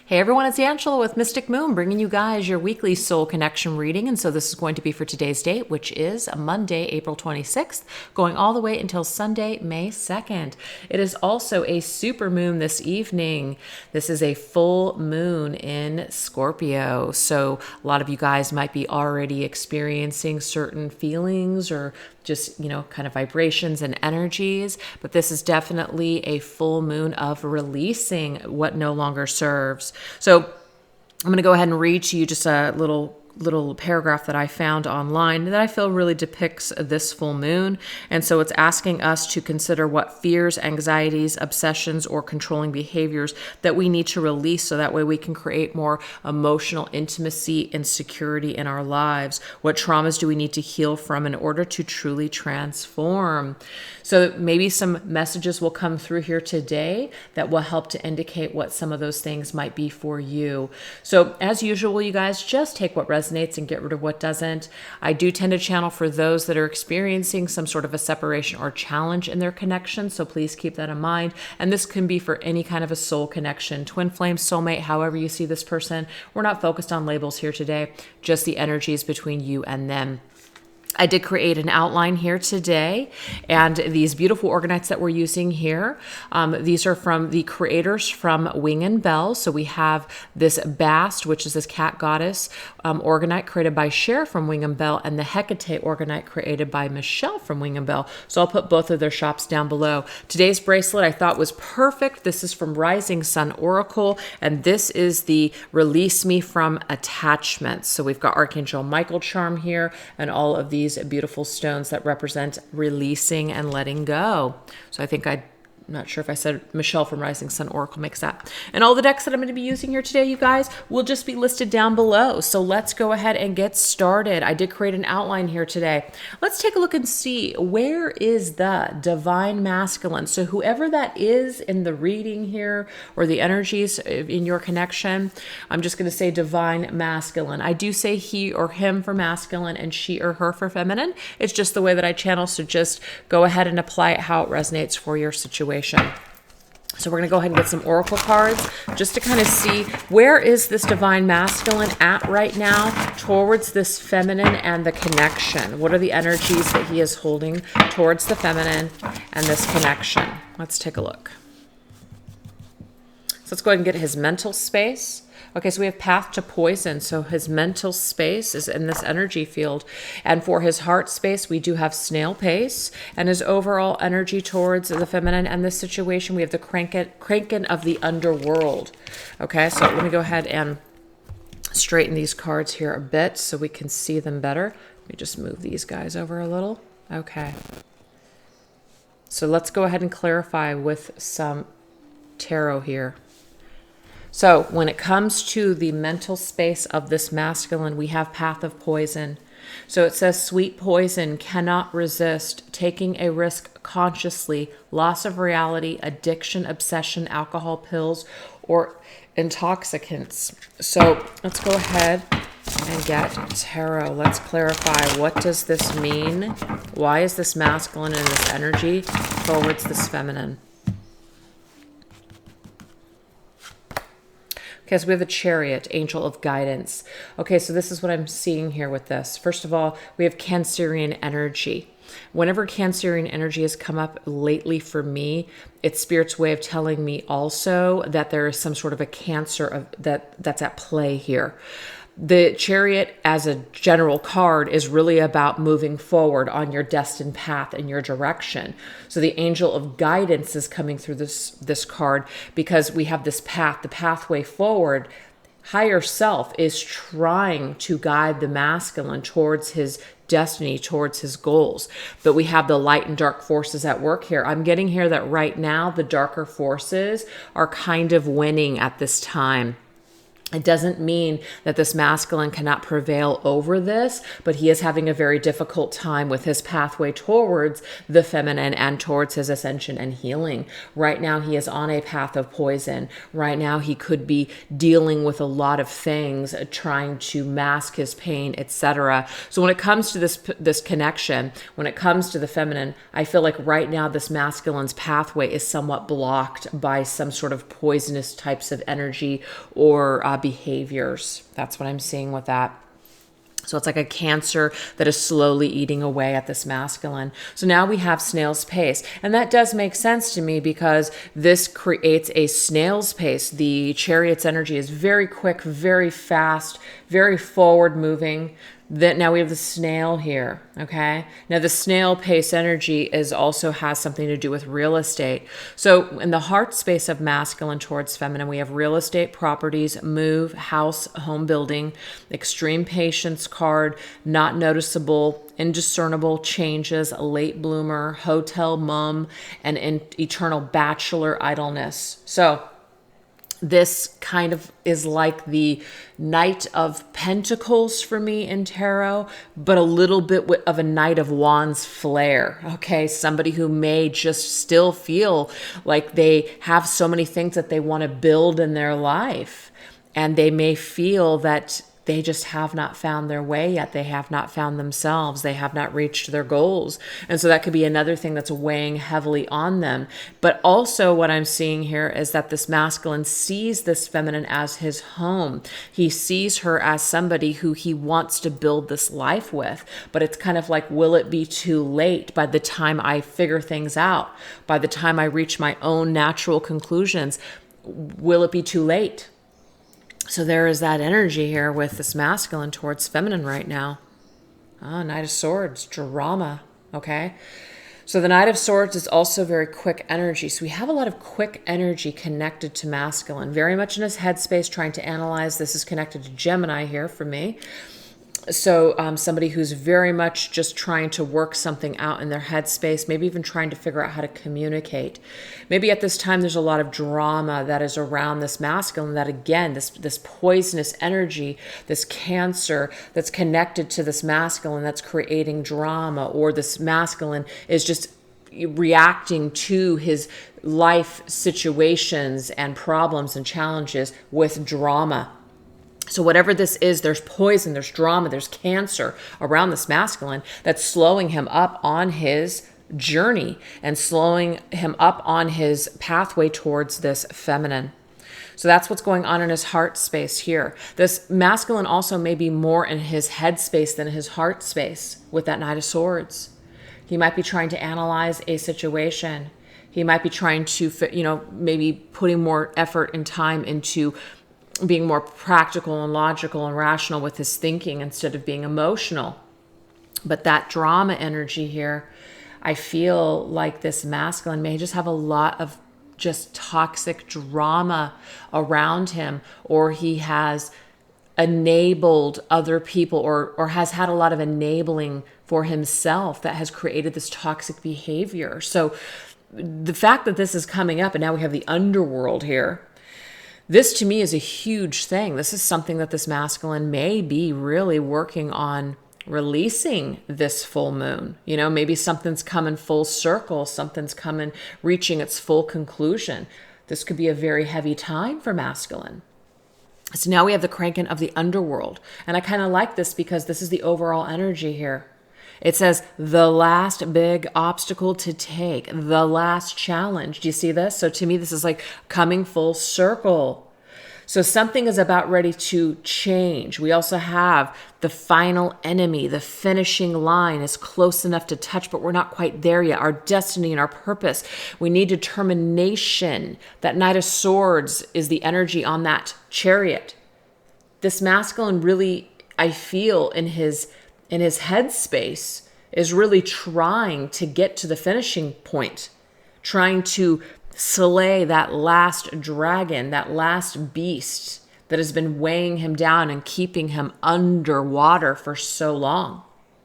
Hey everyone, it's Angela with Mystic Moon, bringing you guys your weekly soul connection reading. And so this is going to be for today's date, which is Monday, April 26th, going all the way until Sunday, May 2nd. It is also a super moon this evening. This is a full moon in Scorpio. So a lot of you guys might be already experiencing certain feelings or just, kind of vibrations and energies. But this is definitely a full moon of releasing what no longer serves. So I'm going to go ahead and read to you just a little paragraph that I found online that I feel really depicts this full moon. And so it's asking us to consider what fears, anxieties, obsessions, or controlling behaviors that we need to release so that way we can create more emotional intimacy and security in our lives. What traumas do we need to heal from in order to truly transform? So maybe some messages will come through here today that will help to indicate what some of those things might be for you. So as usual, you guys, just take what resonates and get rid of what doesn't. I do tend to channel for those that are experiencing some sort of a separation or challenge in their connection. So please keep that in mind. And this can be for any kind of a soul connection, twin flame, soulmate, however you see this person. We're not focused on labels here today, just the energies between you and them. I did create an outline here today, and these beautiful orgonites that we're using here, these are from the creators from Wing and Bell. So we have this Bast, which is this cat goddess orgonite created by Cher from Wing and Bell, and the Hecate orgonite created by Michelle from Wing and Bell. So I'll put both of their shops down below. Today's bracelet I thought was perfect. This is from Rising Sun Oracle, and this is the Release Me from Attachments. So we've got Archangel Michael charm here, and all of these beautiful stones that represent releasing and letting go. So I think I'm not sure if I said Michelle from Rising Sun Oracle makes that. And all the decks that I'm going to be using here today, you guys, will just be listed down below. So let's go ahead and get started. I did create an outline here today. Let's take a look and see, where is the divine masculine? So whoever that is in the reading here, or the energies in your connection, I'm just going to say divine masculine. I do say he or him for masculine and she or her for feminine. It's just the way that I channel. So just go ahead and apply it how it resonates for your situation. So we're going to go ahead and get some oracle cards just to kind of see, where is this divine masculine at right now towards this feminine and the connection? What are the energies that he is holding towards the feminine and this connection? Let's take a look. So let's go ahead and get his mental space. Okay, so we have path to poison. So his mental space is in this energy field. And for his heart space, we do have snail pace. And his overall energy towards the feminine and this situation, we have the Kraken of the underworld. Okay, so let me go ahead and straighten these cards here a bit so we can see them better. Let me just move these guys over a little. Okay. So let's go ahead and clarify with some tarot here. So when it comes to the mental space of this masculine, we have path of poison. So it says sweet poison cannot resist, taking a risk consciously, loss of reality, addiction, obsession, alcohol, pills, or intoxicants. So let's go ahead and get tarot. Let's clarify, what does this mean? Why is this masculine in this energy towards this feminine? Okay, so we have the Chariot, angel of guidance. Okay, so this is what I'm seeing here with this. First of all, we have Cancerian energy. Whenever Cancerian energy has come up lately for me, it's Spirit's way of telling me also that there is some sort of a Cancer that's at play here. The Chariot as a general card is really about moving forward on your destined path and your direction. So the angel of guidance is coming through this card because we have this path, the pathway forward. Higher self is trying to guide the masculine towards his destiny, towards his goals. But we have the light and dark forces at work here. I'm getting here that right now the darker forces are kind of winning at this time. It doesn't mean that this masculine cannot prevail over this, but he is having a very difficult time with his pathway towards the feminine and towards his ascension and healing. Right now, he is on a path of poison. Right now, he could be dealing with a lot of things, trying to mask his pain, etc. So when it comes to this connection, when it comes to the feminine, I feel like right now this masculine's pathway is somewhat blocked by some sort of poisonous types of energy or behaviors. That's what I'm seeing with that. So it's like a cancer that is slowly eating away at this masculine. So now we have snail's pace. And that does make sense to me because this creates a snail's pace. The chariot's energy is very quick, very fast, very forward moving. That now we have the snail here, okay? Now the snail pace energy also has something to do with real estate. So in the heart space of masculine towards feminine, we have real estate, properties, move, house, home building, extreme patience card, not noticeable, indiscernible changes, late bloomer, hotel mum, and eternal bachelor idleness. So this kind of is like the Knight of Pentacles for me in tarot, but a little bit of a Knight of Wands flair. Okay, somebody who may just still feel like they have so many things that they want to build in their life, and they may feel that they just have not found their way yet. They have not found themselves. They have not reached their goals. And so that could be another thing that's weighing heavily on them. But also what I'm seeing here is that this masculine sees this feminine as his home. He sees her as somebody who he wants to build this life with. But it's kind of like, will it be too late by the time I figure things out? By the time I reach my own natural conclusions, will it be too late? So there is that energy here with this masculine towards feminine right now. Knight of Swords, drama, okay? So the Knight of Swords is also very quick energy. So we have a lot of quick energy connected to masculine, very much in his headspace trying to analyze. This is connected to Gemini here for me. So somebody who's very much just trying to work something out in their headspace, maybe even trying to figure out how to communicate. Maybe at this time there's a lot of drama that is around this masculine, that again, this poisonous energy, this cancer that's connected to this masculine that's creating drama, or this masculine is just reacting to his life situations and problems and challenges with drama. So whatever this is, there's poison, there's drama, there's cancer around this masculine that's slowing him up on his journey and slowing him up on his pathway towards this feminine. So that's what's going on in his heart space here. This masculine also may be more in his head space than his heart space with that Knight of Swords. He might be trying to analyze a situation. He might be trying to, maybe putting more effort and time into being more practical and logical and rational with his thinking instead of being emotional. But that drama energy here, I feel like this masculine may just have a lot of just toxic drama around him, or he has enabled other people or has had a lot of enabling for himself that has created this toxic behavior. So the fact that this is coming up and now we have the underworld here, this to me is a huge thing. This is something that this masculine may be really working on releasing this full moon. Maybe something's coming full circle, something's coming, reaching its full conclusion. This could be a very heavy time for masculine. So now we have the cranking of the underworld. And I kind of like this because this is the overall energy here. It says the last big obstacle to take, the last challenge. Do you see this? So to me, this is like coming full circle. So something is about ready to change. We also have the final enemy. The finishing line is close enough to touch, but we're not quite there yet. Our destiny and our purpose. We need determination. That Knight of Swords is the energy on that chariot. This masculine really, I feel in his headspace, is really trying to get to the finishing point, trying to slay that last dragon, that last beast that has been weighing him down and keeping him underwater for so long.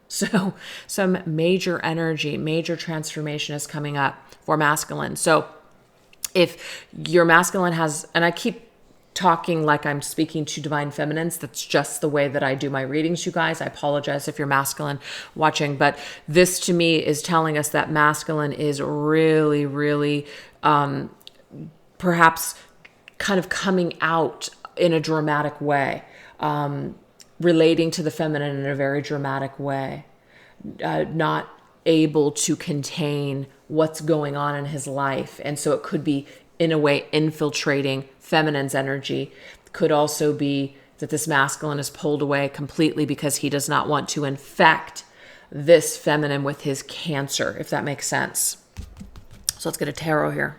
So some major energy, major transformation is coming up for masculine. So if your masculine has, and I keep talking like I'm speaking to divine feminines. That's just the way that I do my readings, you guys. I apologize if you're masculine watching, but this to me is telling us that masculine is really, really perhaps kind of coming out in a dramatic way, relating to the feminine in a very dramatic way, not able to contain what's going on in his life. And so it could be, in a way, infiltrating feminine's energy. Could also be that this masculine is pulled away completely because he does not want to infect this feminine with his cancer, if that makes sense. So let's get a tarot here.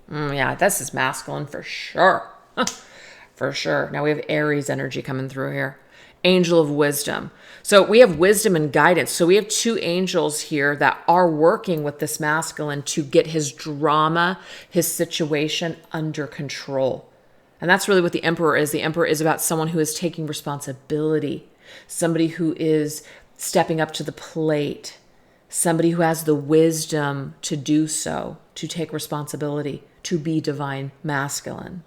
Yeah, this is masculine for sure. For sure. Now we have Aries energy coming through here. Angel of wisdom. So we have wisdom and guidance. So we have two angels here that are working with this masculine to get his drama, his situation under control. And that's really what the Emperor is. The Emperor is about someone who is taking responsibility, somebody who is stepping up to the plate, somebody who has the wisdom to do so, to take responsibility, to be divine masculine.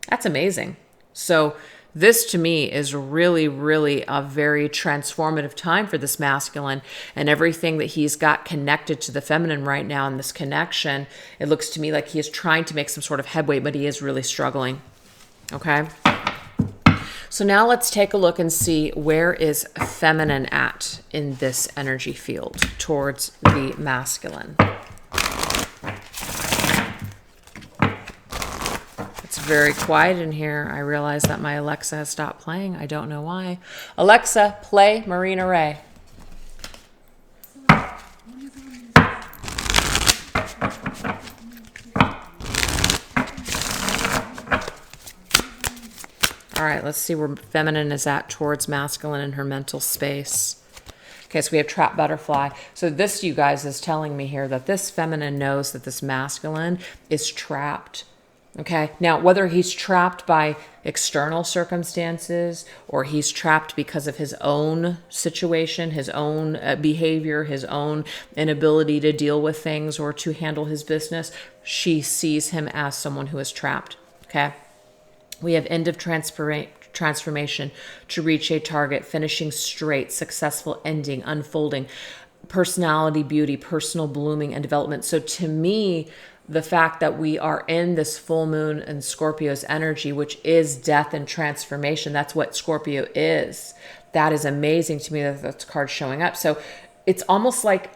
That's amazing. So this to me is really, really a very transformative time for this masculine, and everything that he's got connected to the feminine right now in this connection, it looks to me like he is trying to make some sort of headway, but he is really struggling. Okay. So now let's take a look and see, where is feminine at in this energy field towards the masculine. It's very quiet in here. I realize that my Alexa has stopped playing. I don't know why. Alexa, play Marina Ray. All right, let's see where feminine is at towards masculine in her mental space. Okay, so we have trapped butterfly. So this, you guys, is telling me here that this feminine knows that this masculine is trapped. Okay, now whether he's trapped by external circumstances or he's trapped because of his own situation, his own behavior, his own inability to deal with things or to handle his business, she sees him as someone who is trapped. Okay. We have end of transformation to reach a target, finishing straight, successful ending, unfolding, personality, beauty, personal blooming and development. So to me, the fact that we are in this full moon in Scorpio's energy, which is death and transformation, that's what Scorpio is. That is amazing to me that that's card showing up. So it's almost like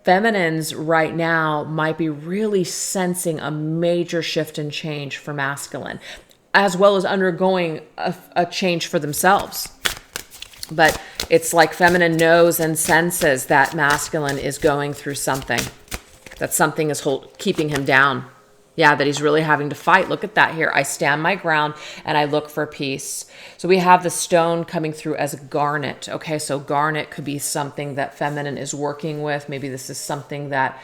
feminines right now might be really sensing a major shift and change for masculine, as well as undergoing a change for themselves. But it's like feminine knows and senses that masculine is going through something, that something is keeping him down. Yeah, that he's really having to fight. Look at that here. I stand my ground and I look for peace. So we have the stone coming through as a garnet. Okay, so garnet could be something that feminine is working with. Maybe this is something that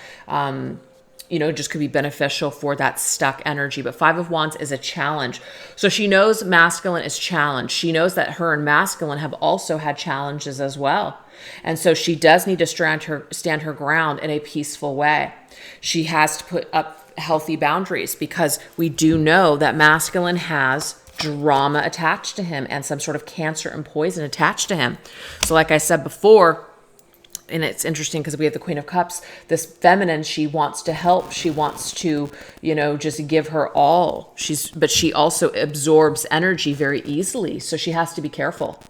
just could be beneficial for that stuck energy. But Five of Wands is a challenge. So she knows masculine is challenged. She knows that her and masculine have also had challenges as well. And so she does need to stand her ground in a peaceful way. She has to put up healthy boundaries, because we do know that masculine has drama attached to him and some sort of cancer and poison attached to him. So like I said before, and it's interesting because we have the Queen of Cups, this feminine, she wants to help. She wants to, just give her all. But she also absorbs energy very easily. So she has to be careful.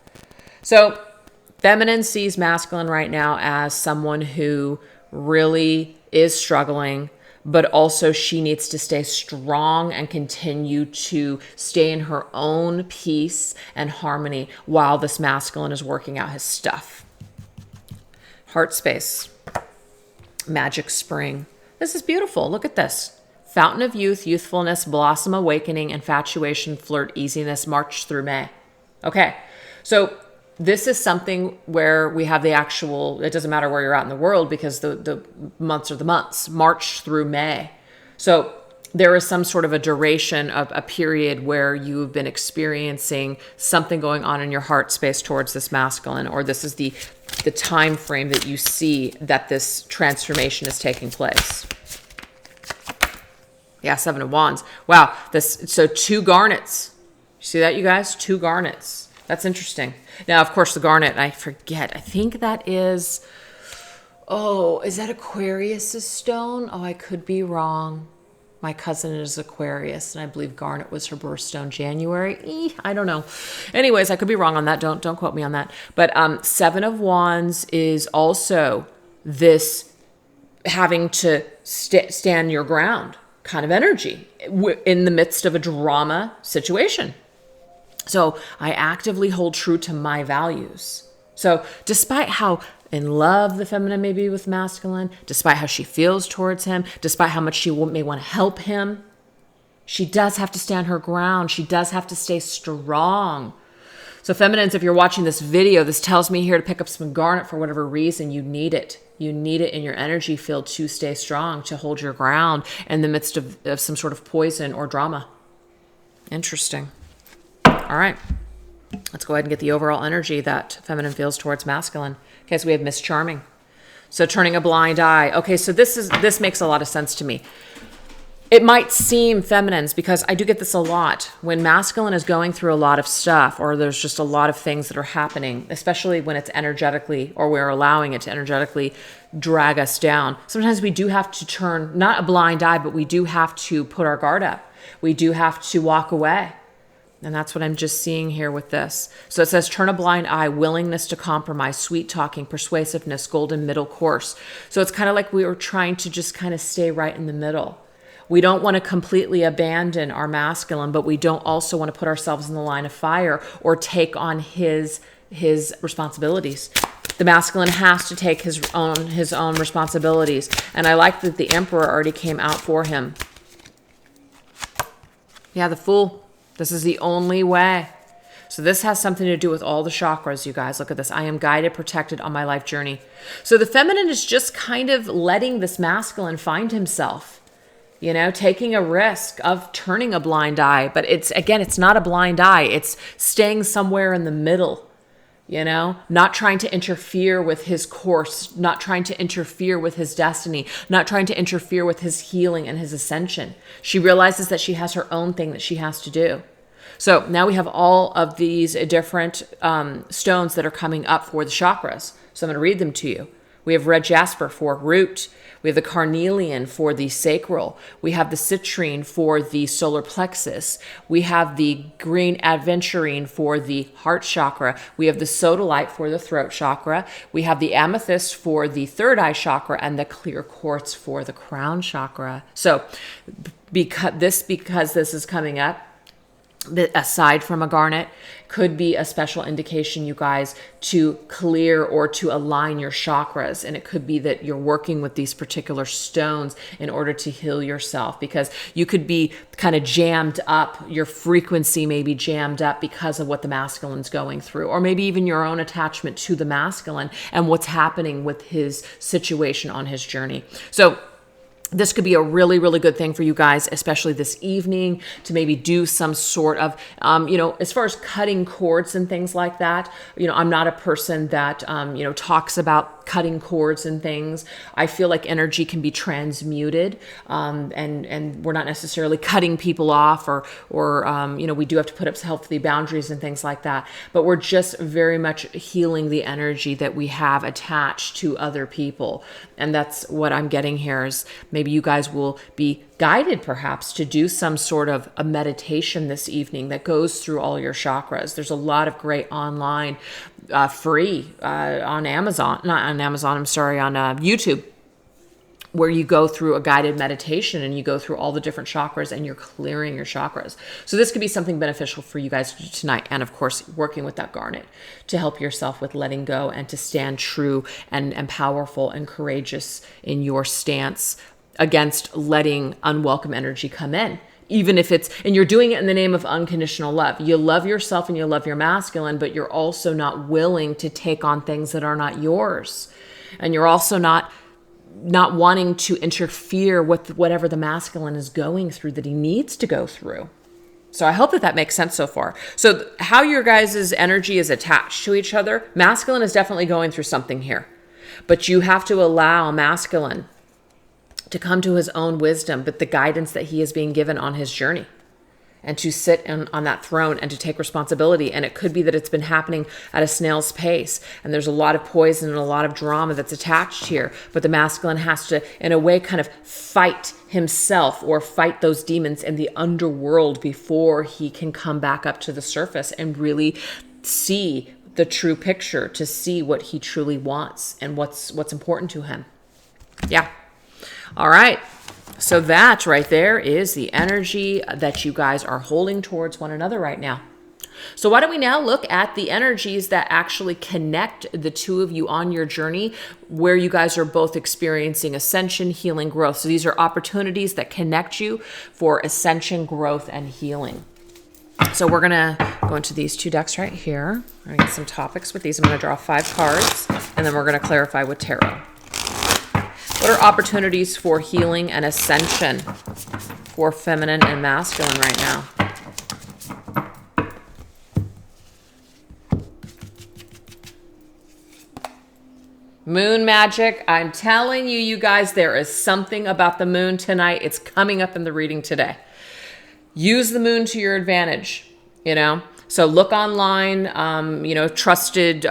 So feminine sees masculine right now as someone who really is struggling, but also she needs to stay strong and continue to stay in her own peace and harmony while this masculine is working out his stuff. Heart space, magic spring. This is beautiful. Look at this. Fountain of youth, youthfulness, blossom, awakening, infatuation, flirt, easiness, March through May. Okay, so this is something where we have the actual, it doesn't matter where you're at in the world, because the months are the months, March through May. So there is some sort of a duration of a period where you've been experiencing something going on in your heart space towards this masculine, or this is the time frame that you see that this transformation is taking place. Yeah, 7 of Wands. Wow. So 2 garnets. You see that, you guys? 2 garnets. That's interesting. Now, of course, the garnet, I forget. I think that is, is that Aquarius's stone? Oh, I could be wrong. My cousin is Aquarius, and I believe garnet was her birthstone, January. I don't know. Anyways, I could be wrong on that. Don't quote me on that. But 7 of Wands is also this having to stand your ground kind of energy in the midst of a drama situation. So I actively hold true to my values. So despite how in love the feminine may be with masculine, despite how she feels towards him, despite how much she may want to help him, she does have to stand her ground. She does have to stay strong. So feminines, if you're watching this video, this tells me here to pick up some garnet for whatever reason. You need it. You need it in your energy field to stay strong, to hold your ground in the midst of some sort of poison or drama. Interesting. All right. Let's go ahead and get the overall energy that feminine feels towards masculine. Okay, so we have Miss Charming. So turning a blind eye. Okay, so this makes a lot of sense to me. It might seem feminines, because I do get this a lot, when masculine is going through a lot of stuff, or there's just a lot of things that are happening, especially when it's energetically, or we're allowing it to energetically drag us down. Sometimes we do have to turn, not a blind eye, but we do have to put our guard up. We do have to walk away. And that's what I'm just seeing here with this. So it says, turn a blind eye, willingness to compromise, sweet talking, persuasiveness, golden middle course. So it's kind of like we were trying to just kind of stay right in the middle. We don't want to completely abandon our masculine, but we don't also want to put ourselves in the line of fire or take on his responsibilities. The masculine has to take his own responsibilities. And I like that the Emperor already came out for him. Yeah, the Fool. This is the only way. So this has something to do with all the chakras, you guys. Look at this. I am guided, protected on my life journey. So the feminine is just kind of letting this masculine find himself, you know, taking a risk of turning a blind eye. But it's not a blind eye. It's staying somewhere in the middle, you know, not trying to interfere with his course, not trying to interfere with his destiny, not trying to interfere with his healing and his ascension. She realizes that she has her own thing that she has to do. So now we have all of these different stones that are coming up for the chakras. So I'm going to read them to you. We have red jasper for root. We have the carnelian for the sacral. We have the citrine for the solar plexus. We have the green aventurine for the heart chakra. We have the sodalite for the throat chakra. We have the amethyst for the third eye chakra, and the clear quartz for the crown chakra. So because this is coming up, aside from a garnet, could be a special indication, you guys, to clear or to align your chakras. And it could be that you're working with these particular stones in order to heal yourself, because you could be kind of jammed up. Your frequency may be jammed up because of what the masculine's going through, or maybe even your own attachment to the masculine and what's happening with his situation on his journey. So this could be a really, really good thing for you guys, especially this evening, to maybe do some sort of, as far as cutting cords and things like that. I'm not a person that, talks about cutting cords and things. I feel like energy can be transmuted, and we're not necessarily cutting people off, or we do have to put up healthy boundaries and things like that. But we're just very much healing the energy that we have attached to other people. And that's what I'm getting here is maybe you guys will be guided perhaps to do some sort of a meditation this evening that goes through all your chakras. There's a lot of great online free on Amazon, not on Amazon, I'm sorry, on YouTube, where you go through a guided meditation and you go through all the different chakras and you're clearing your chakras. So this could be something beneficial for you guys to do tonight. And of course, working with that garnet to help yourself with letting go and to stand true and powerful and courageous in your stance against letting unwelcome energy come in. Even if and you're doing it in the name of unconditional love. You love yourself and you love your masculine, but you're also not willing to take on things that are not yours. And you're also not wanting to interfere with whatever the masculine is going through that he needs to go through. So I hope that makes sense so far. So how your guys' energy is attached to each other, masculine is definitely going through something here. But you have to allow masculine to come to his own wisdom, but the guidance that he is being given on his journey, and to sit on that throne and to take responsibility. And it could be that it's been happening at a snail's pace, and there's a lot of poison and a lot of drama that's attached here. But the masculine has to, in a way, kind of fight himself or fight those demons in the underworld before he can come back up to the surface and really see the true picture, to see what he truly wants and what's important to him. Yeah. All right. So that right there is the energy that you guys are holding towards one another right now. So why don't we now look at the energies that actually connect the two of you on your journey, where you guys are both experiencing ascension, healing, growth. So these are opportunities that connect you for ascension, growth, and healing. So we're going to go into these two decks right here. We're going to get some topics with these. I'm going to draw 5 cards, and then we're going to clarify with tarot. What are opportunities for healing and ascension for feminine and masculine right now? Moon magic. I'm telling you, you guys, there is something about the moon tonight. It's coming up in the reading today. Use the moon to your advantage, So look online, trusted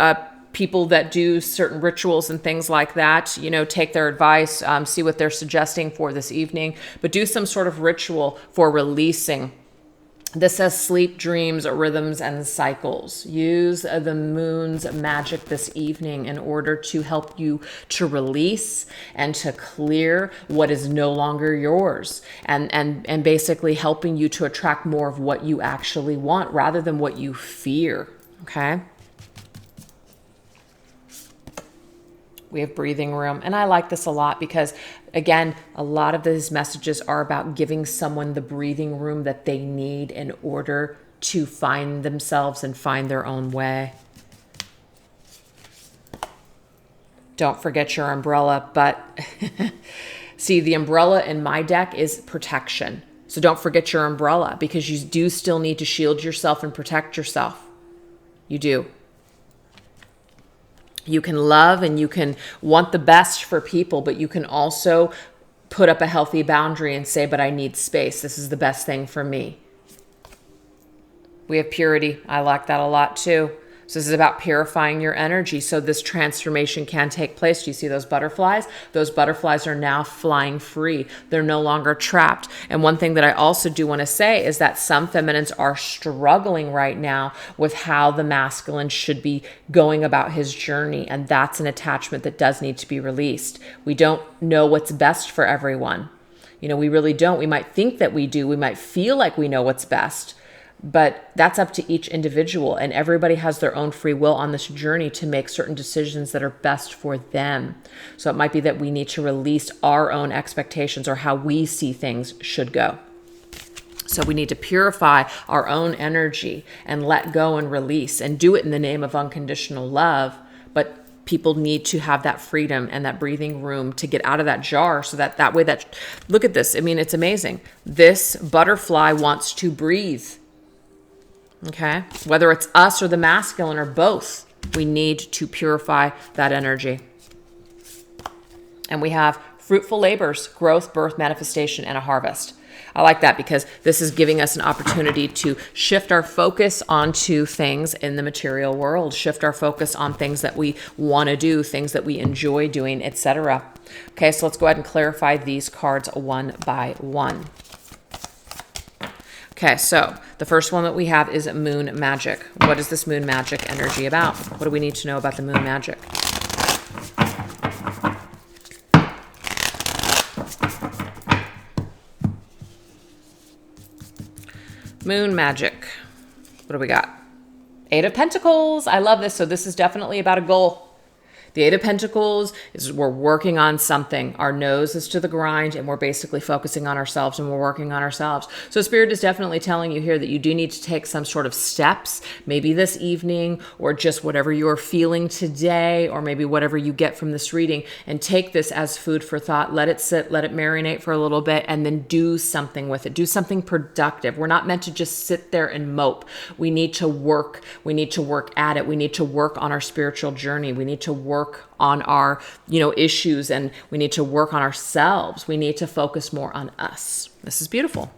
people that do certain rituals and things like that, take their advice, see what they're suggesting for this evening, but do some sort of ritual for releasing. This says sleep, dreams, rhythms, and cycles. Use the moon's magic this evening in order to help you to release and to clear what is no longer yours, and basically helping you to attract more of what you actually want rather than what you fear. Okay. We have breathing room. And I like this a lot because, again, a lot of these messages are about giving someone the breathing room that they need in order to find themselves and find their own way. Don't forget your umbrella, but see, the umbrella in my deck is protection. So don't forget your umbrella, because you do still need to shield yourself and protect yourself. You do. You can love and you can want the best for people, but you can also put up a healthy boundary and say, but I need space. This is the best thing for me. We have purity. I like that a lot too. So this is about purifying your energy so this transformation can take place. Do you see those butterflies? Those butterflies are now flying free. They're no longer trapped. And one thing that I also do want to say is that some feminines are struggling right now with how the masculine should be going about his journey. And that's an attachment that does need to be released. We don't know what's best for everyone. We really don't. We might think that we do. We might feel like we know what's best. But that's up to each individual, and everybody has their own free will on this journey to make certain decisions that are best for them. So it might be that we need to release our own expectations or how we see things should go. So we need to purify our own energy and let go and release, and do it in the name of unconditional love. But people need to have that freedom and that breathing room to get out of that jar, so that way look at this. I mean, it's amazing. This butterfly wants to breathe. Okay, whether it's us or the masculine or both, we need to purify that energy. And we have fruitful labors, growth, birth, manifestation, and a harvest. I like that because this is giving us an opportunity to shift our focus onto things in the material world, shift our focus on things that we want to do, things that we enjoy doing, etc. Okay, so let's go ahead and clarify these cards one by one. Okay, so the first one that we have is moon magic. What is this moon magic energy about? What do we need to know about the moon magic? Moon magic. What do we got? 8 of Pentacles. I love this. So this is definitely about a goal. The 8 of Pentacles is we're working on something. Our nose is to the grind, and we're basically focusing on ourselves, and we're working on ourselves. So Spirit is definitely telling you here that you do need to take some sort of steps, maybe this evening, or just whatever you're feeling today, or maybe whatever you get from this reading, and take this as food for thought. Let it sit, let it marinate for a little bit, and then do something with it. Do something productive. We're not meant to just sit there and mope. We need to work. We need to work at it. We need to work on our spiritual journey. We need to work work on our, issues, and we need to work on ourselves. We need to focus more on us. This is beautiful.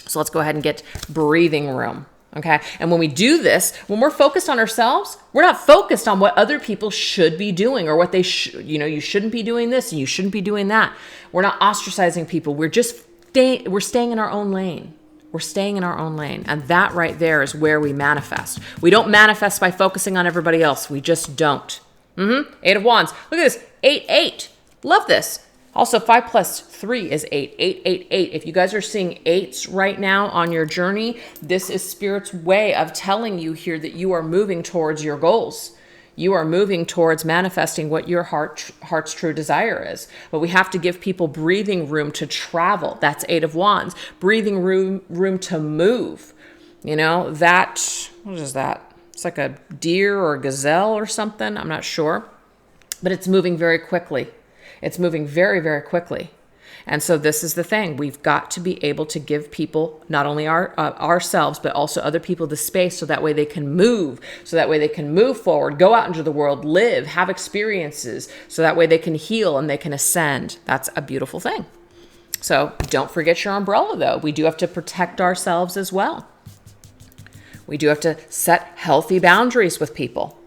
So let's go ahead and get breathing room. Okay. And when we do this, when we're focused on ourselves, we're not focused on what other people should be doing or what they should, you shouldn't be doing this and you shouldn't be doing that. We're not ostracizing people. We're staying in our own lane. We're staying in our own lane. And that right there is where we manifest. We don't manifest by focusing on everybody else. We just don't. 8 of Wands. Look at this. 8. Love this. Also, 5 plus 3 is 8. 8, 8, 8. If you guys are seeing 8s right now on your journey, this is Spirit's way of telling you here that you are moving towards your goals. You are moving towards manifesting what your heart's true desire is. But we have to give people breathing room to travel. That's 8 of Wands. Breathing room to move. What is that? It's like a deer or a gazelle or something. I'm not sure. But it's moving very quickly. It's moving very, very quickly. And so this is the thing. We've got to be able to give people, not only ourselves, but also other people the space so that way they can move, so that way they can move forward, go out into the world, live, have experiences, so that way they can heal and they can ascend. That's a beautiful thing. So don't forget your umbrella, though. We do have to protect ourselves as well. We do have to set healthy boundaries with people.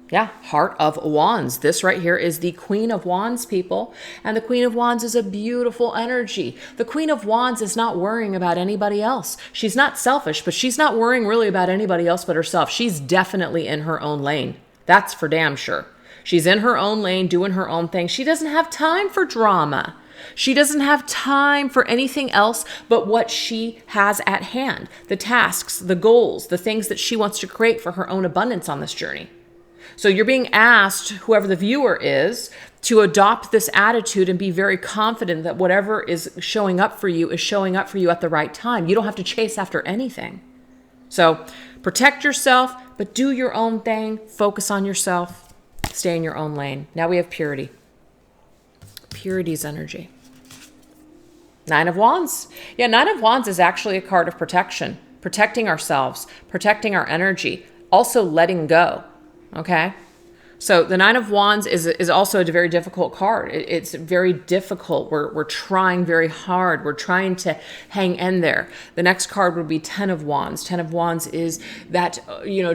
Yeah, Heart of Wands. This right here is the Queen of Wands, people. And the Queen of Wands is a beautiful energy. The Queen of Wands is not worrying about anybody else. She's not selfish, but she's not worrying really about anybody else but herself. She's definitely in her own lane. That's for damn sure. She's in her own lane, doing her own thing. She doesn't have time for drama. She doesn't have time for anything else but what she has at hand. The tasks, the goals, the things that she wants to create for her own abundance on this journey. So you're being asked, whoever the viewer is, to adopt this attitude and be very confident that whatever is showing up for you is showing up for you at the right time. You don't have to chase after anything. So protect yourself, but do your own thing. Focus on yourself. Stay in your own lane. Now we have purity. Purity's energy. 9 of Wands. Yeah, 9 of Wands is actually a card of protection. Protecting ourselves, protecting our energy, also letting go. Okay, so the 9 of Wands is also a very difficult card. It's very difficult. We're trying very hard. We're trying to hang in there. The next card would be 10 of Wands. 10 of Wands is that,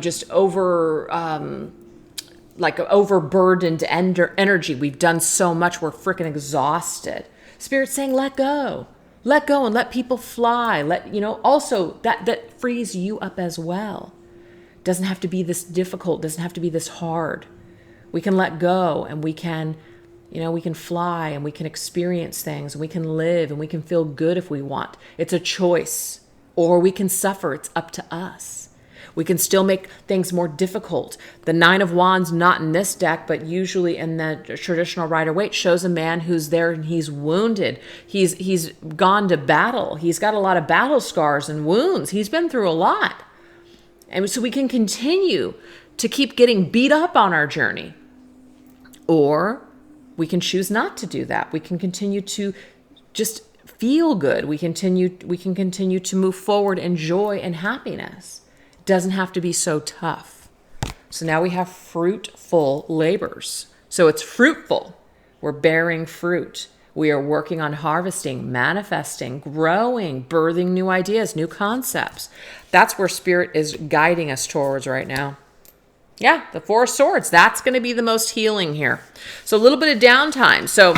just overburdened energy. We've done so much. We're freaking exhausted. Spirit's saying, let go. Let go and let people fly. Also that frees you up as well. Doesn't have to be this difficult, doesn't have to be this hard. We can let go and we can fly and we can experience things and we can live and we can feel good if we want. It's a choice. Or we can suffer. It's up to us. We can still make things more difficult. The 9 of Wands, not in this deck, but usually in the traditional Rider-Waite, shows a man who's there and he's wounded. He's gone to battle. He's got a lot of battle scars and wounds. He's been through a lot. And so we can continue to keep getting beat up on our journey. Or we can choose not to do that. We can continue to just feel good. We can continue to move forward in joy and happiness. It doesn't have to be so tough. So now we have fruitful labors. So it's fruitful. We're bearing fruit. We are working on harvesting, manifesting, growing, birthing new ideas, new concepts. That's where Spirit is guiding us towards right now. Yeah, the 4 of Swords. That's going to be the most healing here. So a little bit of downtime. So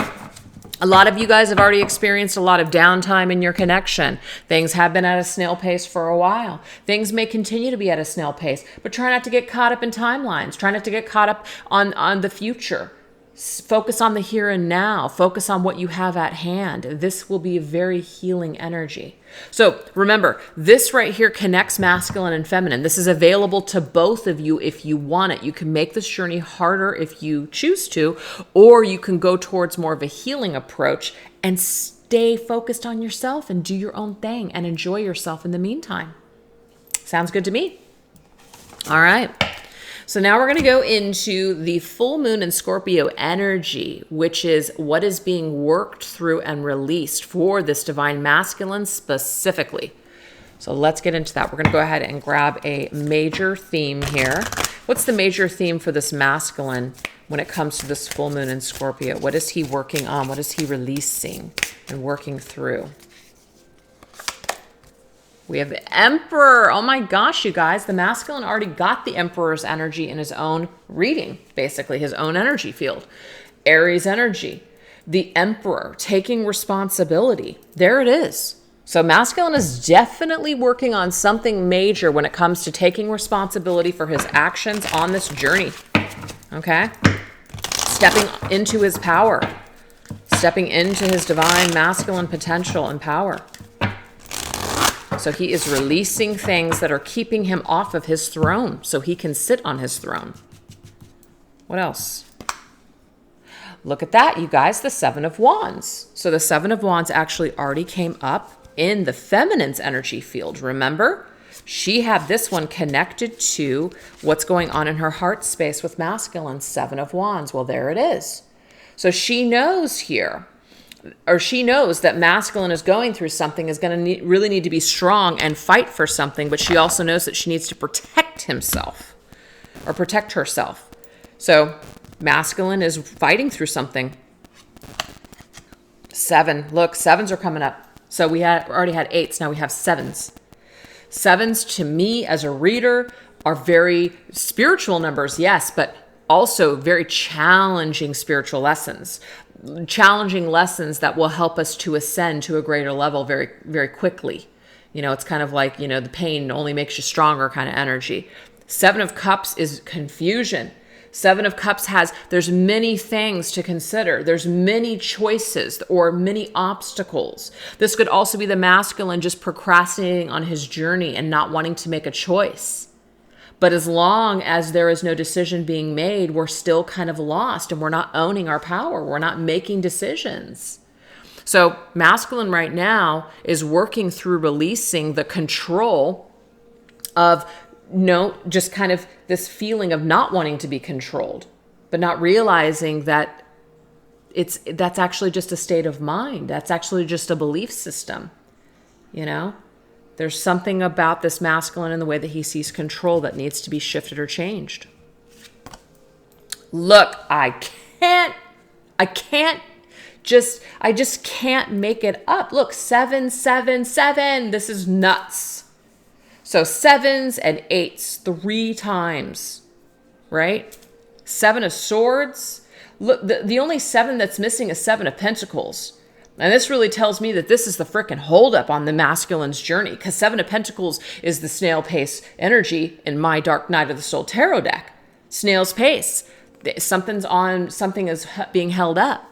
a lot of you guys have already experienced a lot of downtime in your connection. Things have been at a snail pace for a while. Things may continue to be at a snail pace, but try not to get caught up in timelines. Try not to get caught up on the future. Focus on the here and now. Focus on what you have at hand. This will be a very healing energy. So remember, this right here connects masculine and feminine. This is available to both of you if you want it. You can make this journey harder if you choose to, or you can go towards more of a healing approach and stay focused on yourself and do your own thing and enjoy yourself in the meantime. Sounds good to me. All right. So now we're going to go into the full moon in Scorpio energy, which is what is being worked through and released for this divine masculine specifically. So let's get into that. We're going to go ahead and grab a major theme here. What's the major theme for this masculine when it comes to this full moon in Scorpio? What is he working on? What is he releasing and working through? We have the Emperor. Oh my gosh, you guys. The masculine already got the Emperor's energy in his own reading, basically, his own energy field. Aries energy. The Emperor taking responsibility. There it is. So masculine is definitely working on something major when it comes to taking responsibility for his actions on this journey. Okay? Stepping into his power. Stepping into his divine masculine potential and power. So he is releasing things that are keeping him off of his throne so he can sit on his throne. What else? Look at that, you guys, the Seven of Wands. So the Seven of Wands actually already came up in the feminine's energy field. Remember? She had this one connected to what's going on in her heart space with masculine, Seven of Wands. Well, there it is. So she knows here, or she knows that masculine is going through something, is going to really need to be strong and fight for something, but she also knows that she needs to protect himself or protect herself. So masculine is fighting through something. Seven. Look, sevens are coming up. So we already had eights. Now we have sevens. Sevens to me as a reader are very spiritual numbers, yes, but also very challenging spiritual lessons. Challenging lessons that will help us to ascend to a greater level very, very quickly. You know, it's kind of like, you know, the pain only makes you stronger kind of energy. Seven of Cups is confusion. Seven of Cups there's many things to consider. There's many choices or many obstacles. This could also be the masculine just procrastinating on his journey and not wanting to make a choice. But as long as there is no decision being made, we're still kind of lost and we're not owning our power. We're not making decisions. So masculine right now is working through releasing the control of just kind of this feeling of not wanting to be controlled, but not realizing that that's actually just a state of mind. That's actually just a belief system, you know? There's something about this masculine in the way that he sees control that needs to be shifted or changed. Look, I just can't make it up. Look, 7, 7, 7. This is nuts. So sevens and eights 3 times, right? 7 of Swords. Look, the only 7 that's missing is 7 of Pentacles. And this really tells me that this is the frickin' holdup on the masculine's journey, because 7 of Pentacles is the snail pace energy in my Dark Night of the Soul tarot deck. Snail's pace. Something is being held up.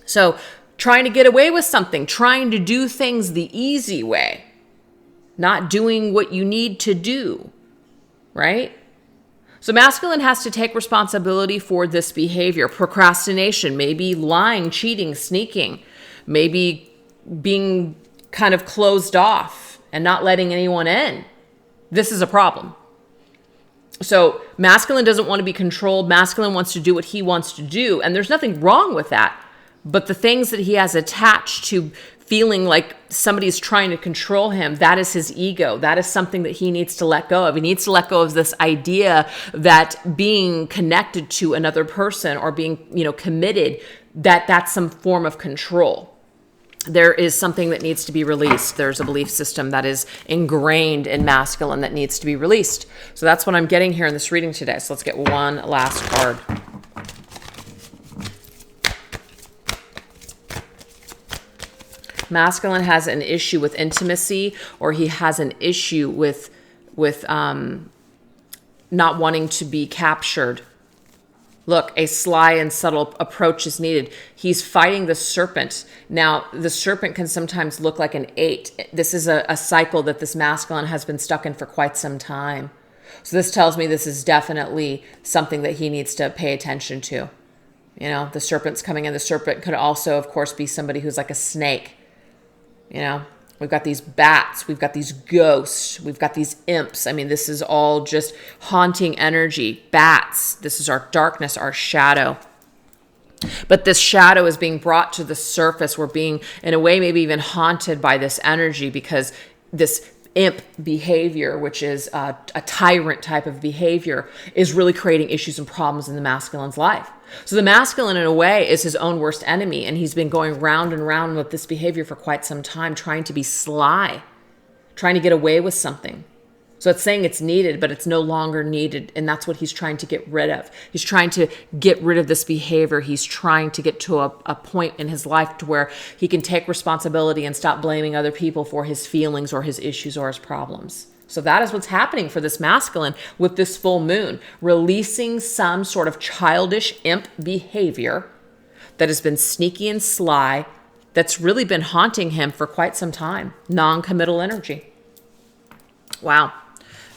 So trying to get away with something, trying to do things the easy way, not doing what you need to do, right? So masculine has to take responsibility for this behavior. Procrastination, maybe lying, cheating, sneaking, maybe being kind of closed off and not letting anyone in. This is a problem. So masculine doesn't want to be controlled. Masculine wants to do what he wants to do. And there's nothing wrong with that. But the things that he has attached to feeling like somebody's trying to control him, that is his ego. That is something that he needs to let go of. He needs to let go of this idea that being connected to another person or being, committed, that's some form of control. There is something that needs to be released. There's a belief system that is ingrained in masculine that needs to be released. So that's what I'm getting here in this reading today. So let's get one last card. Masculine has an issue with intimacy, or he has an issue with not wanting to be captured. Look, a sly and subtle approach is needed. He's fighting the serpent. Now, the serpent can sometimes look like an 8. This is a cycle that this masculine has been stuck in for quite some time. So this tells me this is definitely something that he needs to pay attention to. The serpent's coming in. The serpent could also, of course, be somebody who's like a snake. We've got these bats, we've got these ghosts, we've got these imps. I mean, this is all just haunting energy. Bats, this is our darkness, our shadow. But this shadow is being brought to the surface. We're being, in a way, maybe even haunted by this energy, because this imp behavior, which is a tyrant type of behavior, is really creating issues and problems in the masculine's life. So the masculine, in a way, is his own worst enemy, and he's been going round and round with this behavior for quite some time, trying to be sly, trying to get away with something. So it's saying it's needed, but it's no longer needed, and that's what he's trying to get rid of. He's trying to get rid of this behavior. He's trying to get to a point in his life to where he can take responsibility and stop blaming other people for his feelings or his issues or his problems. So that is what's happening for this masculine with this full moon, releasing some sort of childish imp behavior that has been sneaky and sly, that's really been haunting him for quite some time. Non-committal energy. Wow.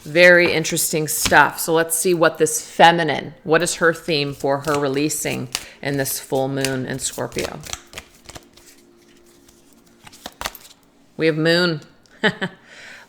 Very interesting stuff. So let's see what this feminine, what is her theme for her releasing in this full moon in Scorpio? We have moon.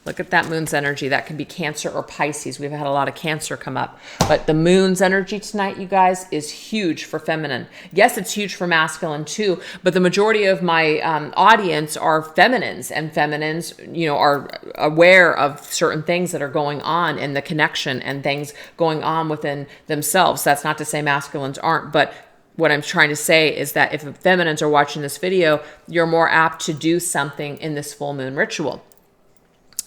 Look at that moon's energy. That could be Cancer or Pisces. We've had a lot of Cancer come up. But the moon's energy tonight, you guys, is huge for feminine. Yes, it's huge for masculine too, but the majority of my audience are feminines, and feminines, you know, are aware of certain things that are going on in the connection and things going on within themselves. That's not to say masculines aren't, but what I'm trying to say is that if feminines are watching this video, you're more apt to do something in this full moon ritual.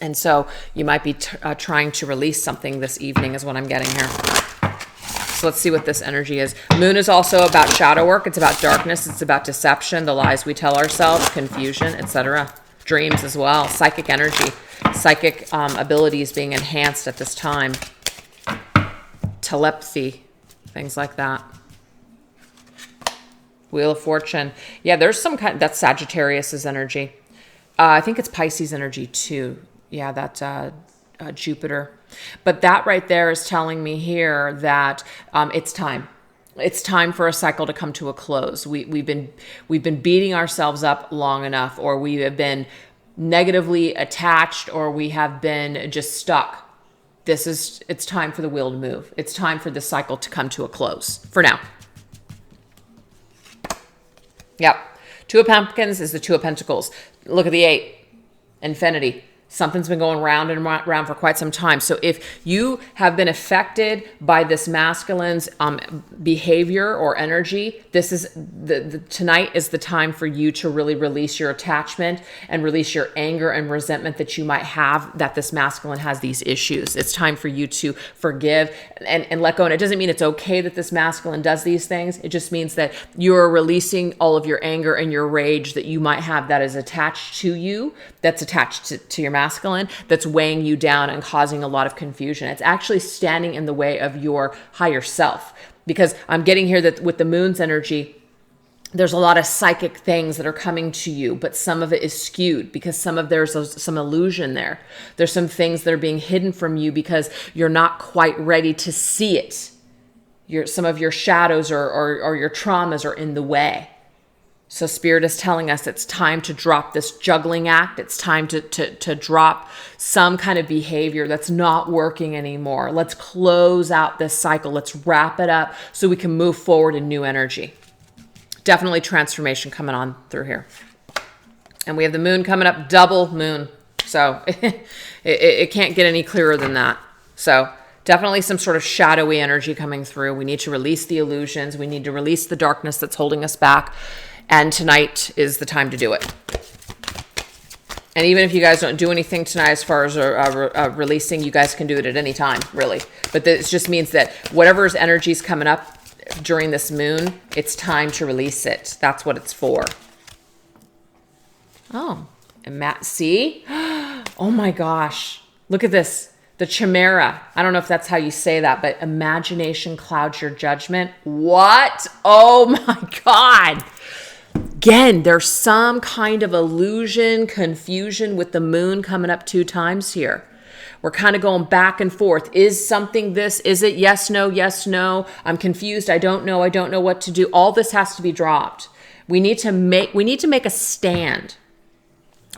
And so you might be trying to release something this evening is what I'm getting here. So let's see what this energy is. Moon is also about shadow work. It's about darkness. It's about deception, the lies we tell ourselves, confusion, etc. Dreams as well. Psychic energy. Psychic abilities being enhanced at this time. Telepathy. Things like that. Wheel of Fortune. Yeah, there's some kind. That's Sagittarius's energy. I think it's Pisces energy too. Yeah, that's Jupiter. But that right there is telling me here that it's time. It's time for a cycle to come to a close. We've been beating ourselves up long enough, or we have been negatively attached, or we have been just stuck. It's time for the wheel to move. It's time for the cycle to come to a close for now. Yep. Two of Pumpkins is the Two of Pentacles. Look at the 8. Infinity. Something's been going round and round for quite some time. So if you have been affected by this masculine's behavior or energy, this is tonight is the time for you to really release your attachment and release your anger and resentment that you might have that this masculine has these issues. It's time for you to forgive and let go. And it doesn't mean it's okay that this masculine does these things. It just means that you're releasing all of your anger and your rage that you might have that is attached to you, that's attached to your masculine, that's weighing you down and causing a lot of confusion. It's actually standing in the way of your higher self, because I'm getting here that with the moon's energy, there's a lot of psychic things that are coming to you, but some of it is skewed because there's some illusion there. There's some things that are being hidden from you because you're not quite ready to see it. Some of your shadows or your traumas are in the way. So Spirit is telling us it's time to drop this juggling act. It's time to drop some kind of behavior that's not working anymore. Let's close out this cycle. Let's wrap it up so we can move forward in new energy. Definitely transformation coming on through here. And we have the moon coming up, double moon. So it can't get any clearer than that. So definitely some sort of shadowy energy coming through. We need to release the illusions. We need to release the darkness that's holding us back. And tonight is the time to do it. And even if you guys don't do anything tonight as far as releasing, you guys can do it at any time, really. But it just means that whatever's energy is coming up during this moon, it's time to release it. That's what it's for. Oh, and Matt, see? Oh my gosh. Look at this. The chimera. I don't know if that's how you say that, but imagination clouds your judgment. What? Oh my God. Again, there's some kind of illusion, confusion with the moon coming up 2 times here. We're kind of going back and forth. Is something this? Is it yes, no, yes, no? I'm confused. I don't know what to do. All this has to be dropped. We need to make a stand.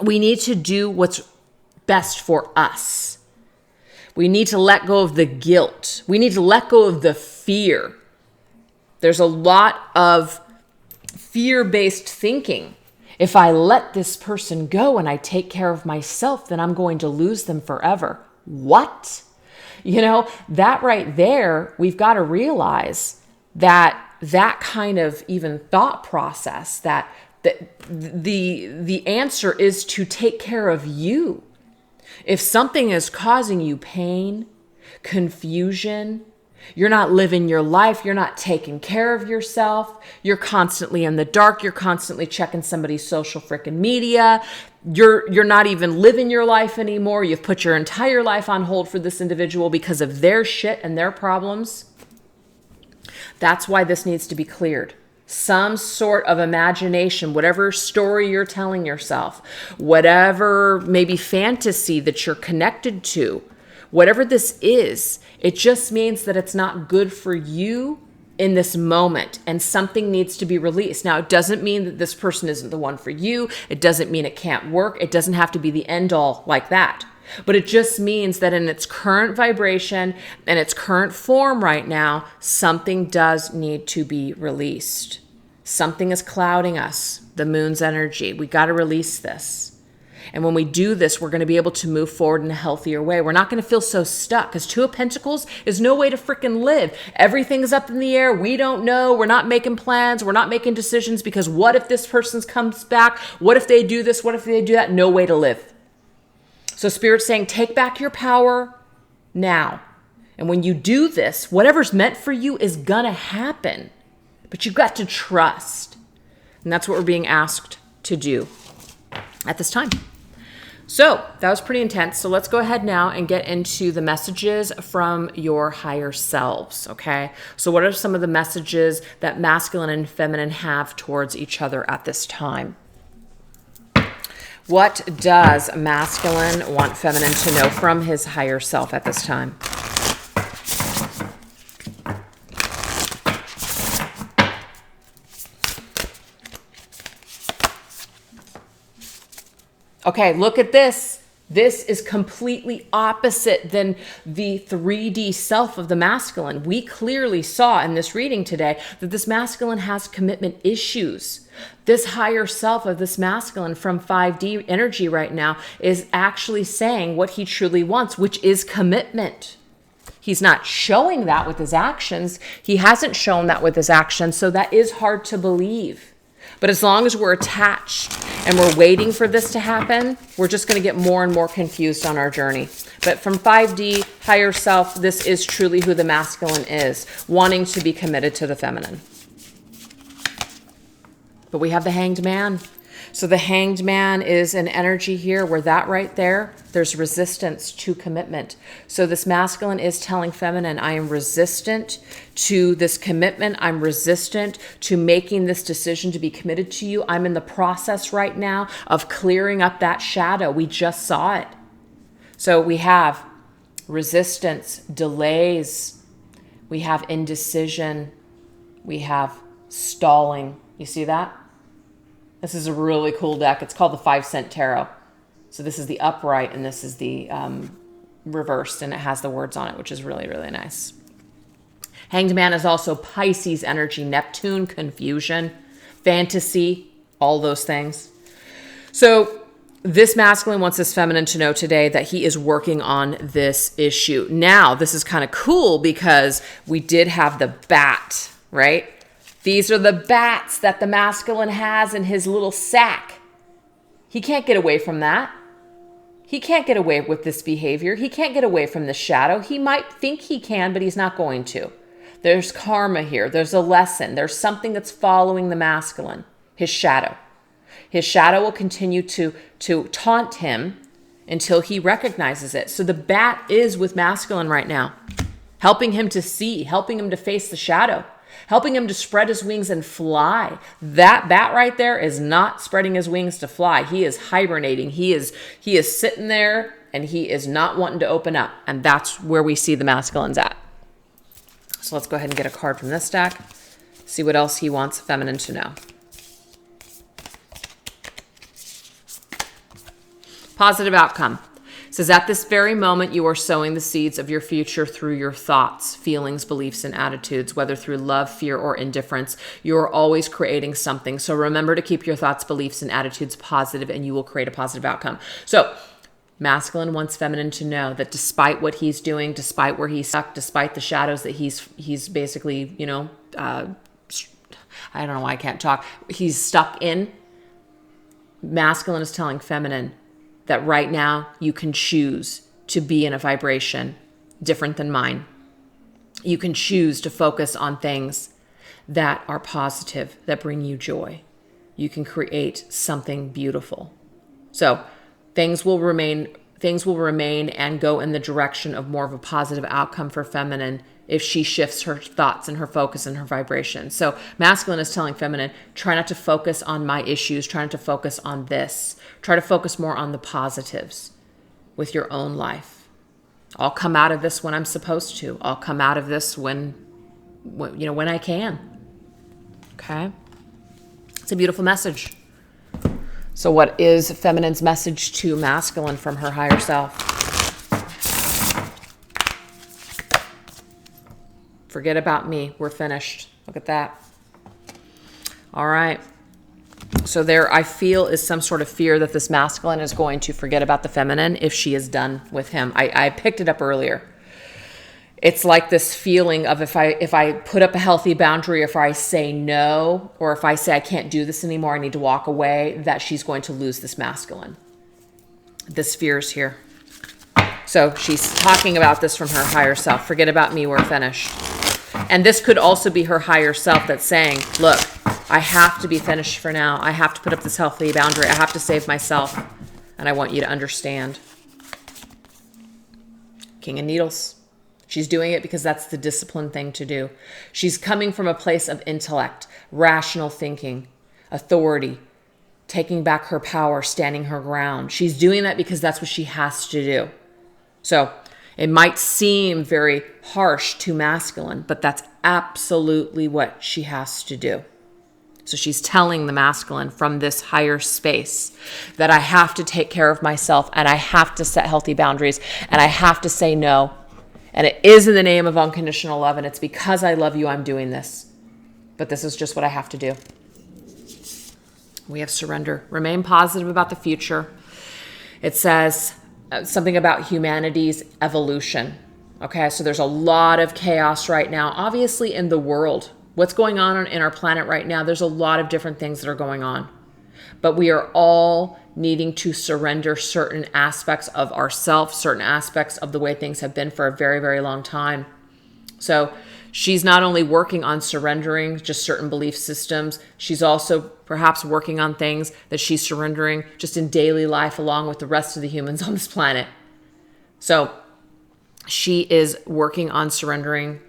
We need to do what's best for us. We need to let go of the guilt. We need to let go of the fear. There's a lot of fear-based thinking. If I let this person go and I take care of myself, then I'm going to lose them forever. What? You know, that right there, we've got to realize that that kind of even thought process, that the answer is to take care of you. If something is causing you pain, confusion, you're not living your life, you're not taking care of yourself, you're constantly in the dark, you're constantly checking somebody's social freaking media, you're not even living your life anymore, you've put your entire life on hold for this individual because of their shit and their problems. That's why this needs to be cleared. Some sort of imagination, whatever story you're telling yourself, whatever maybe fantasy that you're connected to, whatever this is, it just means that it's not good for you in this moment and something needs to be released. Now, it doesn't mean that this person isn't the one for you. It doesn't mean it can't work. It doesn't have to be the end all like that. But it just means that in its current vibration and its current form right now, something does need to be released. Something is clouding us, the moon's energy. We got to release this. And when we do this, we're going to be able to move forward in a healthier way. We're not going to feel so stuck because Two of Pentacles is no way to freaking live. Everything's up in the air. We don't know. We're not making plans. We're not making decisions because what if this person comes back? What if they do this? What if they do that? No way to live. So Spirit's saying, take back your power now. And when you do this, whatever's meant for you is going to happen. But you've got to trust. And that's what we're being asked to do at this time. So that was pretty intense. So let's go ahead now and get into the messages from your higher selves, okay? So what are some of the messages that masculine and feminine have towards each other at this time? What does masculine want feminine to know from his higher self at this time? Okay, look at this. This is completely opposite than the 3D self of the masculine. We clearly saw in this reading today that this masculine has commitment issues. This higher self of this masculine from 5D energy right now is actually saying what he truly wants, which is commitment. He's not showing that with his actions. He hasn't shown that with his actions, so that is hard to believe. But as long as we're attached and we're waiting for this to happen, we're just going to get more and more confused on our journey. But from 5D, higher self, this is truly who the masculine is, wanting to be committed to the feminine. But we have the Hanged Man. So the Hanged Man is an energy here where that right there, there's resistance to commitment. So this masculine is telling feminine, I am resistant to this commitment. I'm resistant to making this decision to be committed to you. I'm in the process right now of clearing up that shadow. We just saw it. So we have resistance, delays. We have indecision. We have stalling. You see that? This is a really cool deck. It's called the 5-Cent Tarot. So this is the upright and this is the reversed, and it has the words on it, which is really, really nice. Hanged Man is also Pisces energy, Neptune, confusion, fantasy, all those things. So this masculine wants this feminine to know today that he is working on this issue. Now, this is kind of cool because we did have the bat, right? These are the bats that the masculine has in his little sack. He can't get away from that. He can't get away with this behavior. He can't get away from the shadow. He might think he can, but he's not going to. There's karma here. There's a lesson. There's something that's following the masculine, his shadow. His shadow will continue to taunt him until he recognizes it. So the bat is with masculine right now, helping him to see, helping him to face the shadow, helping him to spread his wings and fly. That bat right there is not spreading his wings to fly. He is hibernating. He is sitting there and he is not wanting to open up. And that's where we see the masculines at. So let's go ahead and get a card from this deck. See what else he wants feminine to know. Positive outcome. It says, at this very moment, you are sowing the seeds of your future through your thoughts, feelings, beliefs, and attitudes, whether through love, fear, or indifference. You are always creating something. So remember to keep your thoughts, beliefs, and attitudes positive, and you will create a positive outcome. So masculine wants feminine to know that despite what he's doing, despite where he's stuck, despite the shadows that he's basically, you know, I don't know why I can't talk. He's stuck in. Masculine is telling feminine that right now you can choose to be in a vibration different than mine. You can choose to focus on things that are positive, that bring you joy. You can create something beautiful. So things will remain and go in the direction of more of a positive outcome for feminine if she shifts her thoughts and her focus and her vibration. So masculine is telling feminine, try not to focus on my issues, try not to focus on this. Try to focus more on the positives with your own life. I'll come out of this when I'm supposed to. I'll come out of this when I can. Okay? It's a beautiful message. So what is feminine's message to masculine from her higher self? Forget about me. We're finished. Look at that. All right. So there, I feel, is some sort of fear that this masculine is going to forget about the feminine if she is done with him. I picked it up earlier. It's like this feeling of if I put up a healthy boundary, if I say no, or if I say I can't do this anymore, I need to walk away, that she's going to lose this masculine. This fear is here. So she's talking about this from her higher self. Forget about me, we're finished. And this could also be her higher self that's saying, look, I have to be finished for now. I have to put up this healthy boundary. I have to save myself. And I want you to understand. King of Needles. She's doing it because that's the disciplined thing to do. She's coming from a place of intellect, rational thinking, authority, taking back her power, standing her ground. She's doing that because that's what she has to do. So it might seem very harsh to masculine, but that's absolutely what she has to do. So she's telling the masculine from this higher space that I have to take care of myself and I have to set healthy boundaries and I have to say no. And it is in the name of unconditional love, and it's because I love you I'm doing this. But this is just what I have to do. We have surrender. Remain positive about the future. It says something about humanity's evolution. Okay, so there's a lot of chaos right now, obviously in the world. What's going on in our planet right now, there's a lot of different things that are going on. But we are all needing to surrender certain aspects of ourselves, certain aspects of the way things have been for a very, very long time. So she's not only working on surrendering just certain belief systems, she's also perhaps working on things that she's surrendering just in daily life along with the rest of the humans on this planet. So she is working on surrendering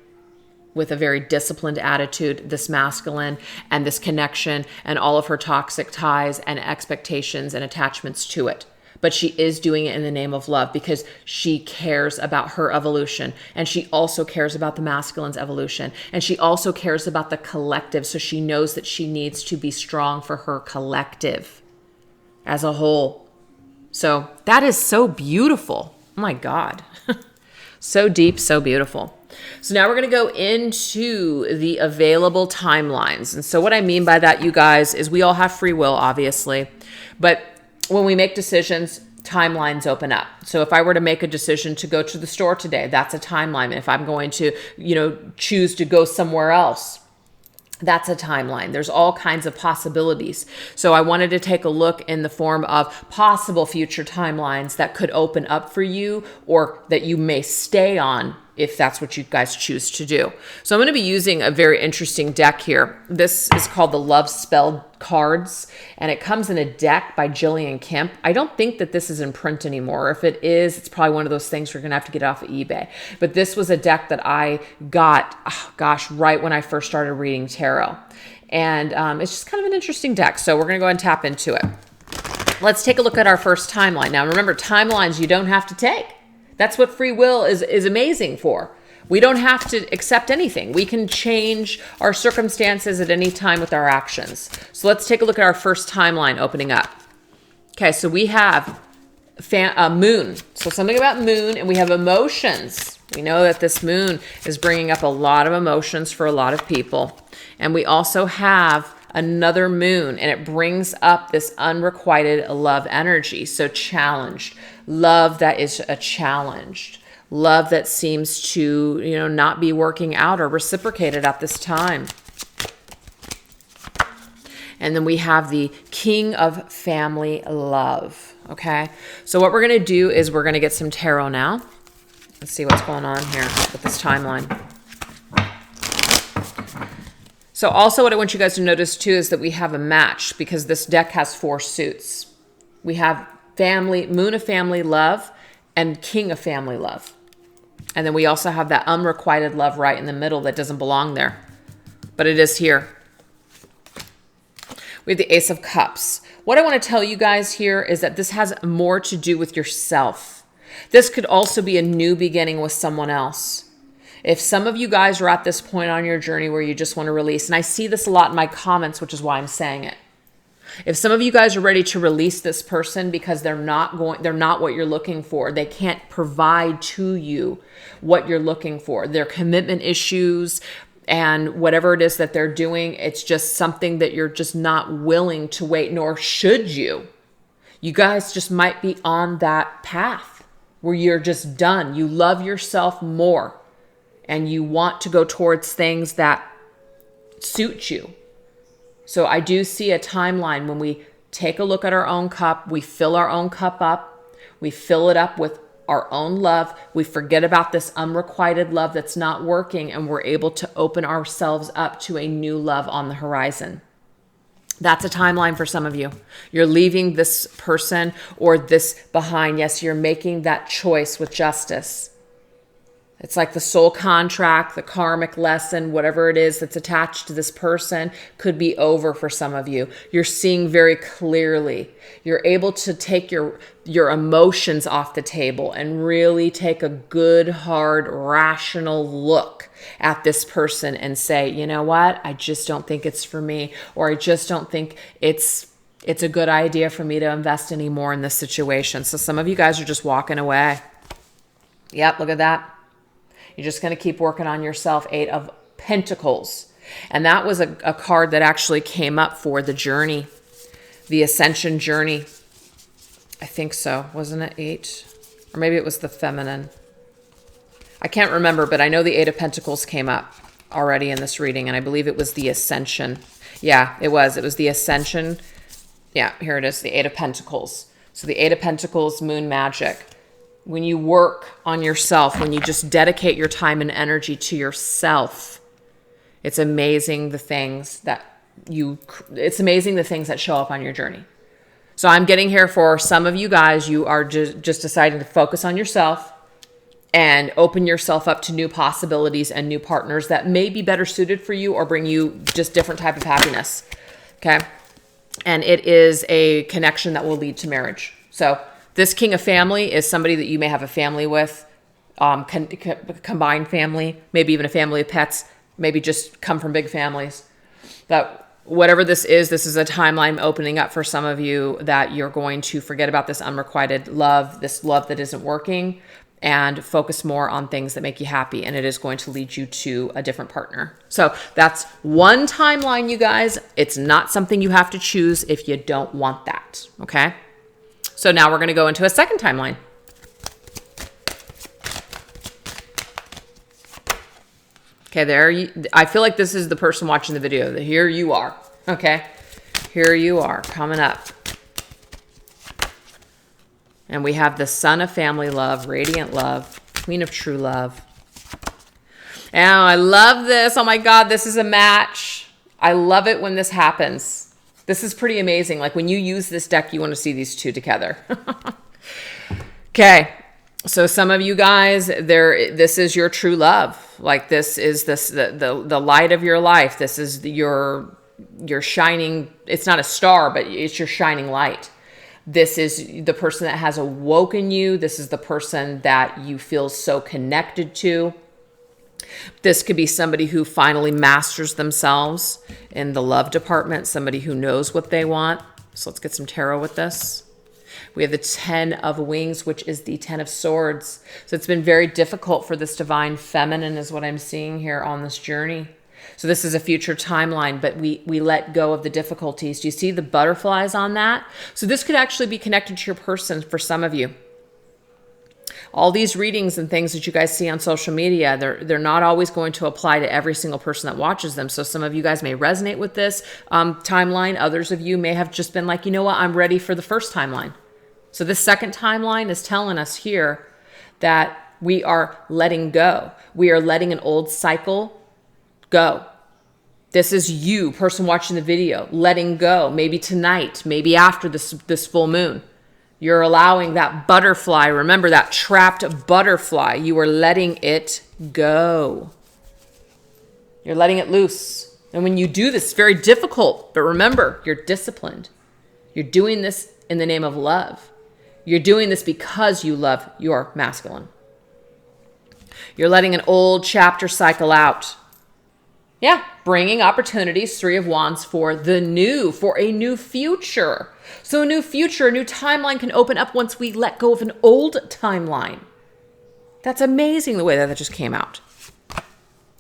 with a very disciplined attitude, this masculine and this connection and all of her toxic ties and expectations and attachments to it. But she is doing it in the name of love because she cares about her evolution. And she also cares about the masculine's evolution. And she also cares about the collective. So she knows that she needs to be strong for her collective as a whole. So that is so beautiful. Oh my God. So deep, so beautiful. So now we're going to go into the available timelines. And so what I mean by that, you guys, is we all have free will, obviously. But when we make decisions, timelines open up. So if I were to make a decision to go to the store today, that's a timeline. If I'm going to, choose to go somewhere else, that's a timeline. There's all kinds of possibilities. So I wanted to take a look in the form of possible future timelines that could open up for you or that you may stay on if that's what you guys choose to do. So I'm going to be using a very interesting deck here. This is called the Love Spell Cards, and it comes in a deck by Jillian Kemp. I don't think that this is in print anymore. If it is, it's probably one of those things you're going to have to get off of eBay. But this was a deck that I got, right when I first started reading tarot. And it's just kind of an interesting deck. So we're going to go ahead and tap into it. Let's take a look at our first timeline. Now, remember, timelines you don't have to take. That's what free will is amazing for. We don't have to accept anything. We can change our circumstances at any time with our actions. So let's take a look at our first timeline opening up. Okay, so we have moon. So something about moon, and we have emotions. We know that this moon is bringing up a lot of emotions for a lot of people. And we also have another moon, and it brings up this unrequited love energy. So challenged, love that is a challenged, love that seems to, not be working out or reciprocated at this time. And then we have the King of Family Love. Okay, so what we're going to do is we're going to get some tarot now. Let's see what's going on here with this timeline. So also what I want you guys to notice too is that we have a match, because this deck has 4 suits. We have family, Moon of Family Love, and King of Family Love. And then we also have that unrequited love right in the middle that doesn't belong there, but it is here. We have the Ace of Cups. What I want to tell you guys here is that this has more to do with yourself. This could also be a new beginning with someone else. If some of you guys are at this point on your journey where you just want to release, and I see this a lot in my comments, which is why I'm saying it. If some of you guys are ready to release this person because they're not what you're looking for, they can't provide to you what you're looking for, their commitment issues, and whatever it is that they're doing, it's just something that you're just not willing to wait, nor should you. You guys just might be on that path where you're just done. You love yourself more and you want to go towards things that suit you. So I do see a timeline when we take a look at our own cup, we fill our own cup up, we fill it up with our own love, we forget about this unrequited love that's not working, and we're able to open ourselves up to a new love on the horizon. That's a timeline for some of you. You're leaving this person or this behind. Yes, you're making that choice with justice. It's like the soul contract, the karmic lesson, whatever it is that's attached to this person could be over for some of you. You're seeing very clearly. You're able to take your emotions off the table and really take a good, hard, rational look at this person and say, you know what? I just don't think it's for me, or I just don't think it's a good idea for me to invest anymore in this situation. So some of you guys are just walking away. Yep, look at that. You're just going to keep working on yourself. 8 of Pentacles. And that was a card that actually came up for the journey, the ascension journey. I think so. Wasn't it 8? Or maybe it was the feminine. I can't remember, but I know the 8 of Pentacles came up already in this reading, and I believe it was the ascension. Yeah, it was. It was the ascension. Yeah, here it is, the 8 of Pentacles. So the 8 of Pentacles, moon magic. When you work on yourself, when you just dedicate your time and energy to yourself, it's amazing the things that show up on your journey. So I'm getting here for some of you guys, you are just deciding to focus on yourself and open yourself up to new possibilities and new partners that may be better suited for you or bring you just different type of happiness. Okay. And it is a connection that will lead to marriage. So this King of Family is somebody that you may have a family with, combined family, maybe even a family of pets, maybe just come from big families. But whatever this is a timeline opening up for some of you that you're going to forget about this unrequited love, this love that isn't working, and focus more on things that make you happy. And it is going to lead you to a different partner. So that's one timeline, you guys. It's not something you have to choose if you don't want that. Okay. So now we're going to go into a second timeline. Okay, I feel like this is the person watching the video. Here you are. Okay, here you are coming up. And we have the Sun of Family Love, Radiant Love, Queen of True Love. And I love this. Oh my God, this is a match. I love it when this happens. This is pretty amazing. Like when you use this deck, you want to see these two together. Okay. So some of you guys, this is your true love. Like this is the light of your life. This is your shining. It's not a star, but it's your shining light. This is the person that has awoken you. This is the person that you feel so connected to. This could be somebody who finally masters themselves in the love department, somebody who knows what they want. So let's get some tarot with this. We have the 10 of Wings, which is the 10 of Swords. So it's been very difficult for this divine feminine is what I'm seeing here on this journey. So this is a future timeline, but we let go of the difficulties. Do you see the butterflies on that? So this could actually be connected to your person for some of you. All these readings and things that you guys see on social media, they're not always going to apply to every single person that watches them. So some of you guys may resonate with this timeline. Others of you may have just been like, you know what, I'm ready for the first timeline. So this second timeline is telling us here that we are letting go. We are letting an old cycle go. This is you, person watching the video, letting go. Maybe tonight, maybe after this full moon. You're allowing that butterfly, remember that trapped butterfly, you are letting it go. You're letting it loose. And when you do this, it's very difficult, but remember, you're disciplined. You're doing this in the name of love. You're doing this because you love your masculine. You're letting an old chapter cycle out. Yeah, bringing opportunities, 3 of Wands, for a new future. So a new future, a new timeline can open up once we let go of an old timeline. That's amazing the way that just came out.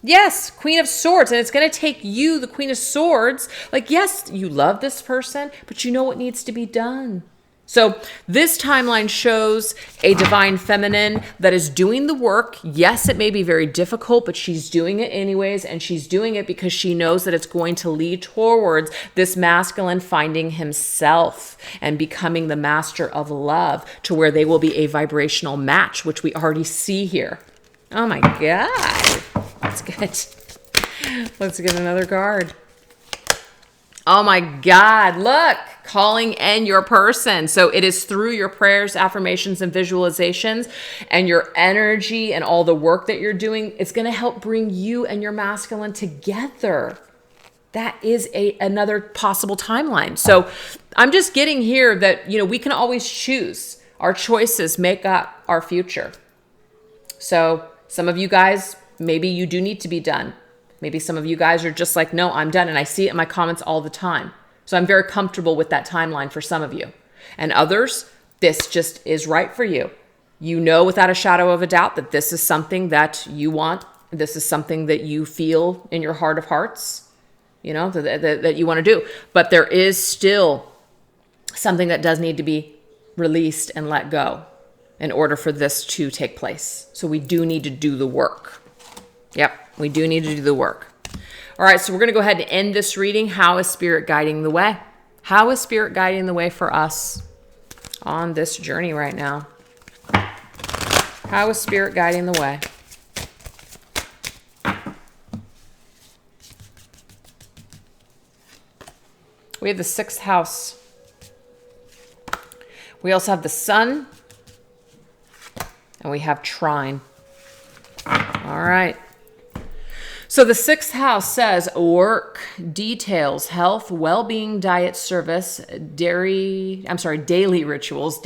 Yes, Queen of Swords, and it's going to take you, the Queen of Swords. Like, yes, you love this person, but you know what needs to be done. So this timeline shows a divine feminine that is doing the work. Yes, it may be very difficult, but she's doing it anyways. And she's doing it because she knows that it's going to lead towards this masculine finding himself and becoming the master of love, to where they will be a vibrational match, which we already see here. Oh my God. That's good. Let's get another card. Oh my God, look, calling in your person. So it is through your prayers, affirmations, and visualizations and your energy and all the work that you're doing. It's going to help bring you and your masculine together. That is another possible timeline. So I'm just getting here that, we can always choose. Our choices make up our future. So some of you guys, maybe you do need to be done. Maybe some of you guys are just like, no, I'm done. And I see it in my comments all the time. So I'm very comfortable with that timeline for some of you. And others, this just is right for you. You know without a shadow of a doubt that this is something that you want. This is something that you feel in your heart of hearts, that you want to do. But there is still something that does need to be released and let go in order for this to take place. So we do need to do the work. Yep. We do need to do the work. All right, so we're going to go ahead and end this reading. How is Spirit guiding the way? How is Spirit guiding the way for us on this journey right now? How is Spirit guiding the way? We have the 6th house. We also have the Sun. And we have Trine. All right. So the 6th house says work, details, health, well-being, diet, service, daily rituals,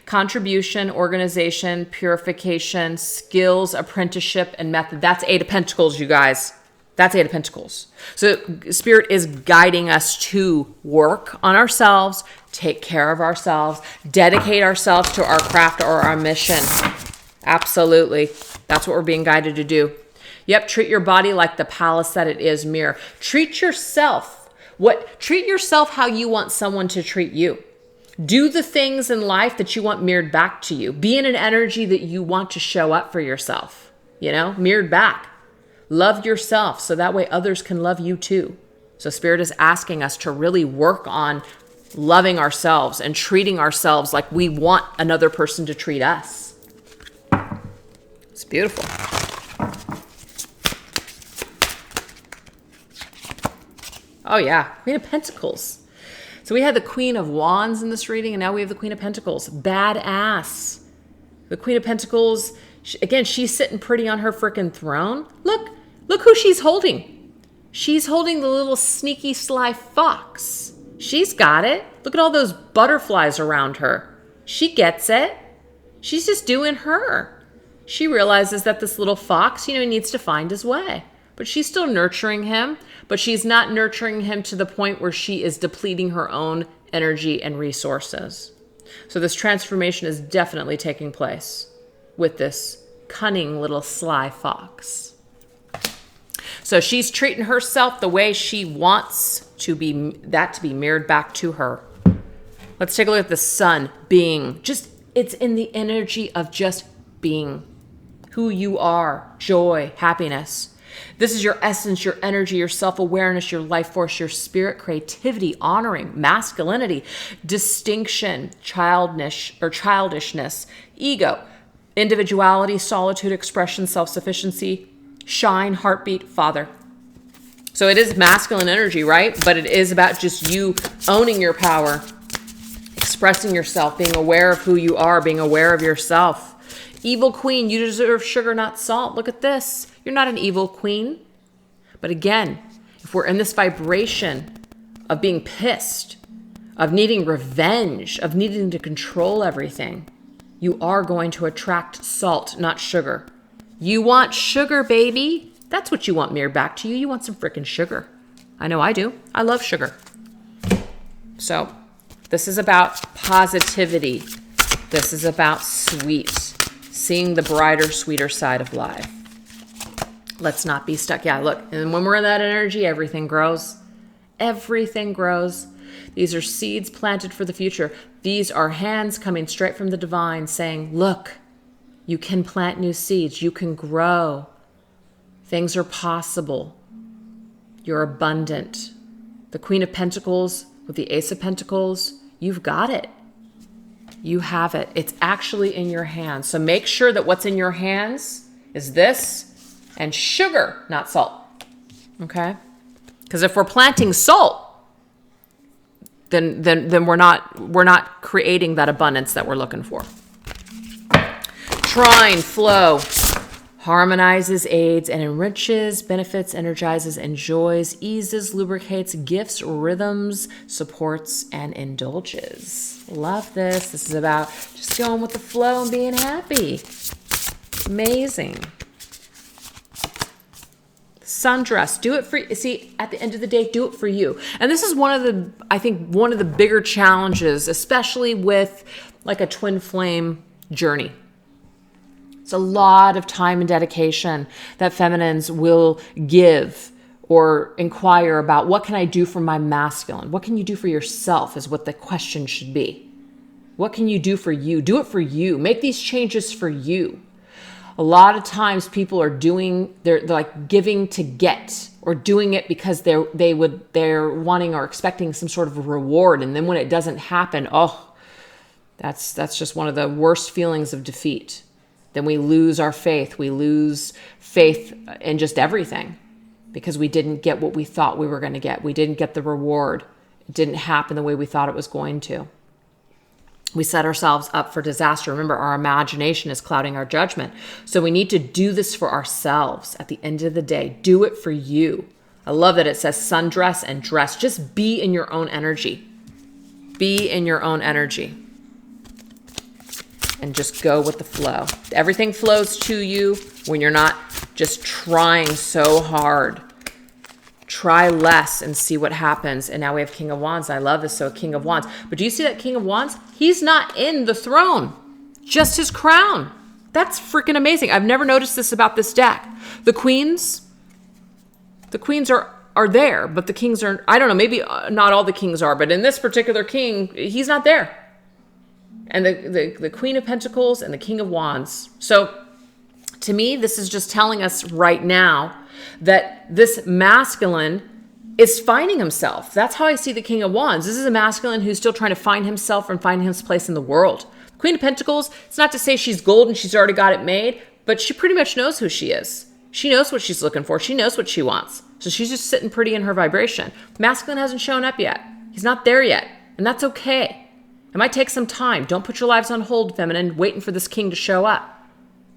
contribution, organization, purification, skills, apprenticeship, and method. That's 8 of Pentacles, you guys. That's 8 of Pentacles. So Spirit is guiding us to work on ourselves, take care of ourselves, dedicate ourselves to our craft or our mission. Absolutely. That's what we're being guided to do. Yep, treat your body like the palace that it is, mirror. Treat yourself how you want someone to treat you. Do the things in life that you want mirrored back to you. Be in an energy that you want to show up for yourself, mirrored back. Love yourself so that way others can love you too. So Spirit is asking us to really work on loving ourselves and treating ourselves like we want another person to treat us. It's beautiful. Oh yeah, Queen of Pentacles. So we had the Queen of Wands in this reading, and now we have the Queen of Pentacles. Badass. The Queen of Pentacles, again, she's sitting pretty on her freaking throne. Look who she's holding. She's holding the little sneaky, sly fox. She's got it. Look at all those butterflies around her. She gets it. She's just doing her. She realizes that this little fox, needs to find his way. But she's still nurturing him, but she's not nurturing him to the point where she is depleting her own energy and resources. So this transformation is definitely taking place with this cunning little sly fox. So she's treating herself the way she wants to be mirrored back to her. Let's take a look at the sun being. It's in the energy of just being who you are, joy, happiness. This is your essence, your energy, your self-awareness, your life force, your spirit, creativity, honoring, masculinity, distinction, childishness, ego, individuality, solitude, expression, self-sufficiency, shine, heartbeat, father. So it is masculine energy, right? But it is about just you owning your power, expressing yourself, being aware of who you are, being aware of yourself. Evil queen, you deserve sugar, not salt. Look at this. You're not an evil queen. But again, if we're in this vibration of being pissed, of needing revenge, of needing to control everything, you are going to attract salt, not sugar. You want sugar, baby. That's what you want mirrored back to you. You want some freaking sugar. I know I do. I love sugar. So this is about positivity. This is about sweet. Seeing the brighter, sweeter side of life. Let's not be stuck. Yeah, look. And when we're in that energy, everything grows. Everything grows. These are seeds planted for the future. These are hands coming straight from the divine saying, look, you can plant new seeds. You can grow. Things are possible. You're abundant. The Queen of Pentacles with the Ace of Pentacles, you've got it. You have it. It's actually in your hands. So make sure that what's in your hands is this and sugar, not salt. Okay? Because if we're planting salt, then we're not creating that abundance that we're looking for. Trine, flow, harmonizes, aids, and enriches, benefits, energizes, enjoys, eases, lubricates, gifts, rhythms, supports, and indulges. Love this. This is about just going with the flow and being happy. Amazing. Sundress, do it for, see, at the end of the day, do it for you. And this is one of the bigger challenges, especially with like a twin flame journey. It's a lot of time and dedication that feminines will give or inquire about. What can I do for my masculine? What can you do for yourself is what the question should be. What can you do for you? Do it for you. Make these changes for you. A lot of times people are they're like giving to get, or doing it because they're wanting or expecting some sort of a reward. And then when it doesn't happen, that's just one of the worst feelings of defeat. Then we lose our faith. We lose faith in just everything because we didn't get what we thought we were going to get. We didn't get the reward. It didn't happen the way we thought it was going to. We set ourselves up for disaster. Remember, our imagination is clouding our judgment. So we need to do this for ourselves at the end of the day. Do it for you. I love that it says sundress and dress. Just be in your own energy. Be in your own energy. And just go with the flow. Everything flows to you when you're not just trying so hard. Try less and see what happens. And now we have King of Wands. I love this. So King of Wands. But do you see that King of Wands? He's not in the throne, just his crown. That's freaking amazing. I've never noticed this about this deck. The queens are there, but the kings are, I don't know, maybe not all the kings are, but in this particular king, he's not there. And the Queen of Pentacles and the King of Wands. So to me, this is just telling us right now that this masculine is finding himself. That's how I see the King of Wands. This is a masculine who's still trying to find himself and find his place in the world. Queen of Pentacles, it's not to say she's golden, she's already got it made, but she pretty much knows who she is. She knows what she's looking for. She knows what she wants. So she's just sitting pretty in her vibration. Masculine hasn't shown up yet. He's not there yet. And that's okay. It might take some time. Don't put your lives on hold, feminine, waiting for this king to show up.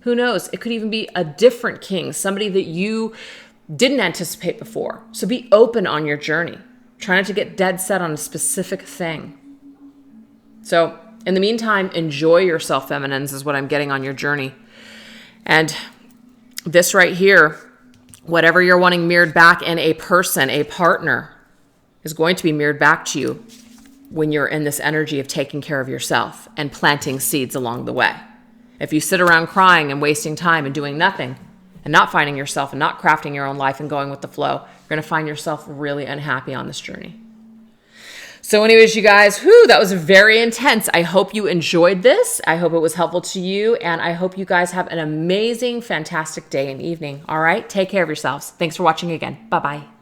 Who knows? It could even be a different king, somebody that you didn't anticipate before. So be open on your journey. Try not to get dead set on a specific thing. So in the meantime, enjoy yourself, feminines, is what I'm getting on your journey. And this right here, whatever you're wanting mirrored back in a person, a partner, is going to be mirrored back to you. when you're in this energy of taking care of yourself and planting seeds along the way. If you sit around crying and wasting time and doing nothing and not finding yourself and not crafting your own life and going with the flow, you're going to find yourself really unhappy on this journey. So anyways, you guys, that was very intense. I hope you enjoyed this. I hope it was helpful to you. And I hope you guys have an amazing, fantastic day and evening. All right. Take care of yourselves. Thanks for watching again. Bye-bye.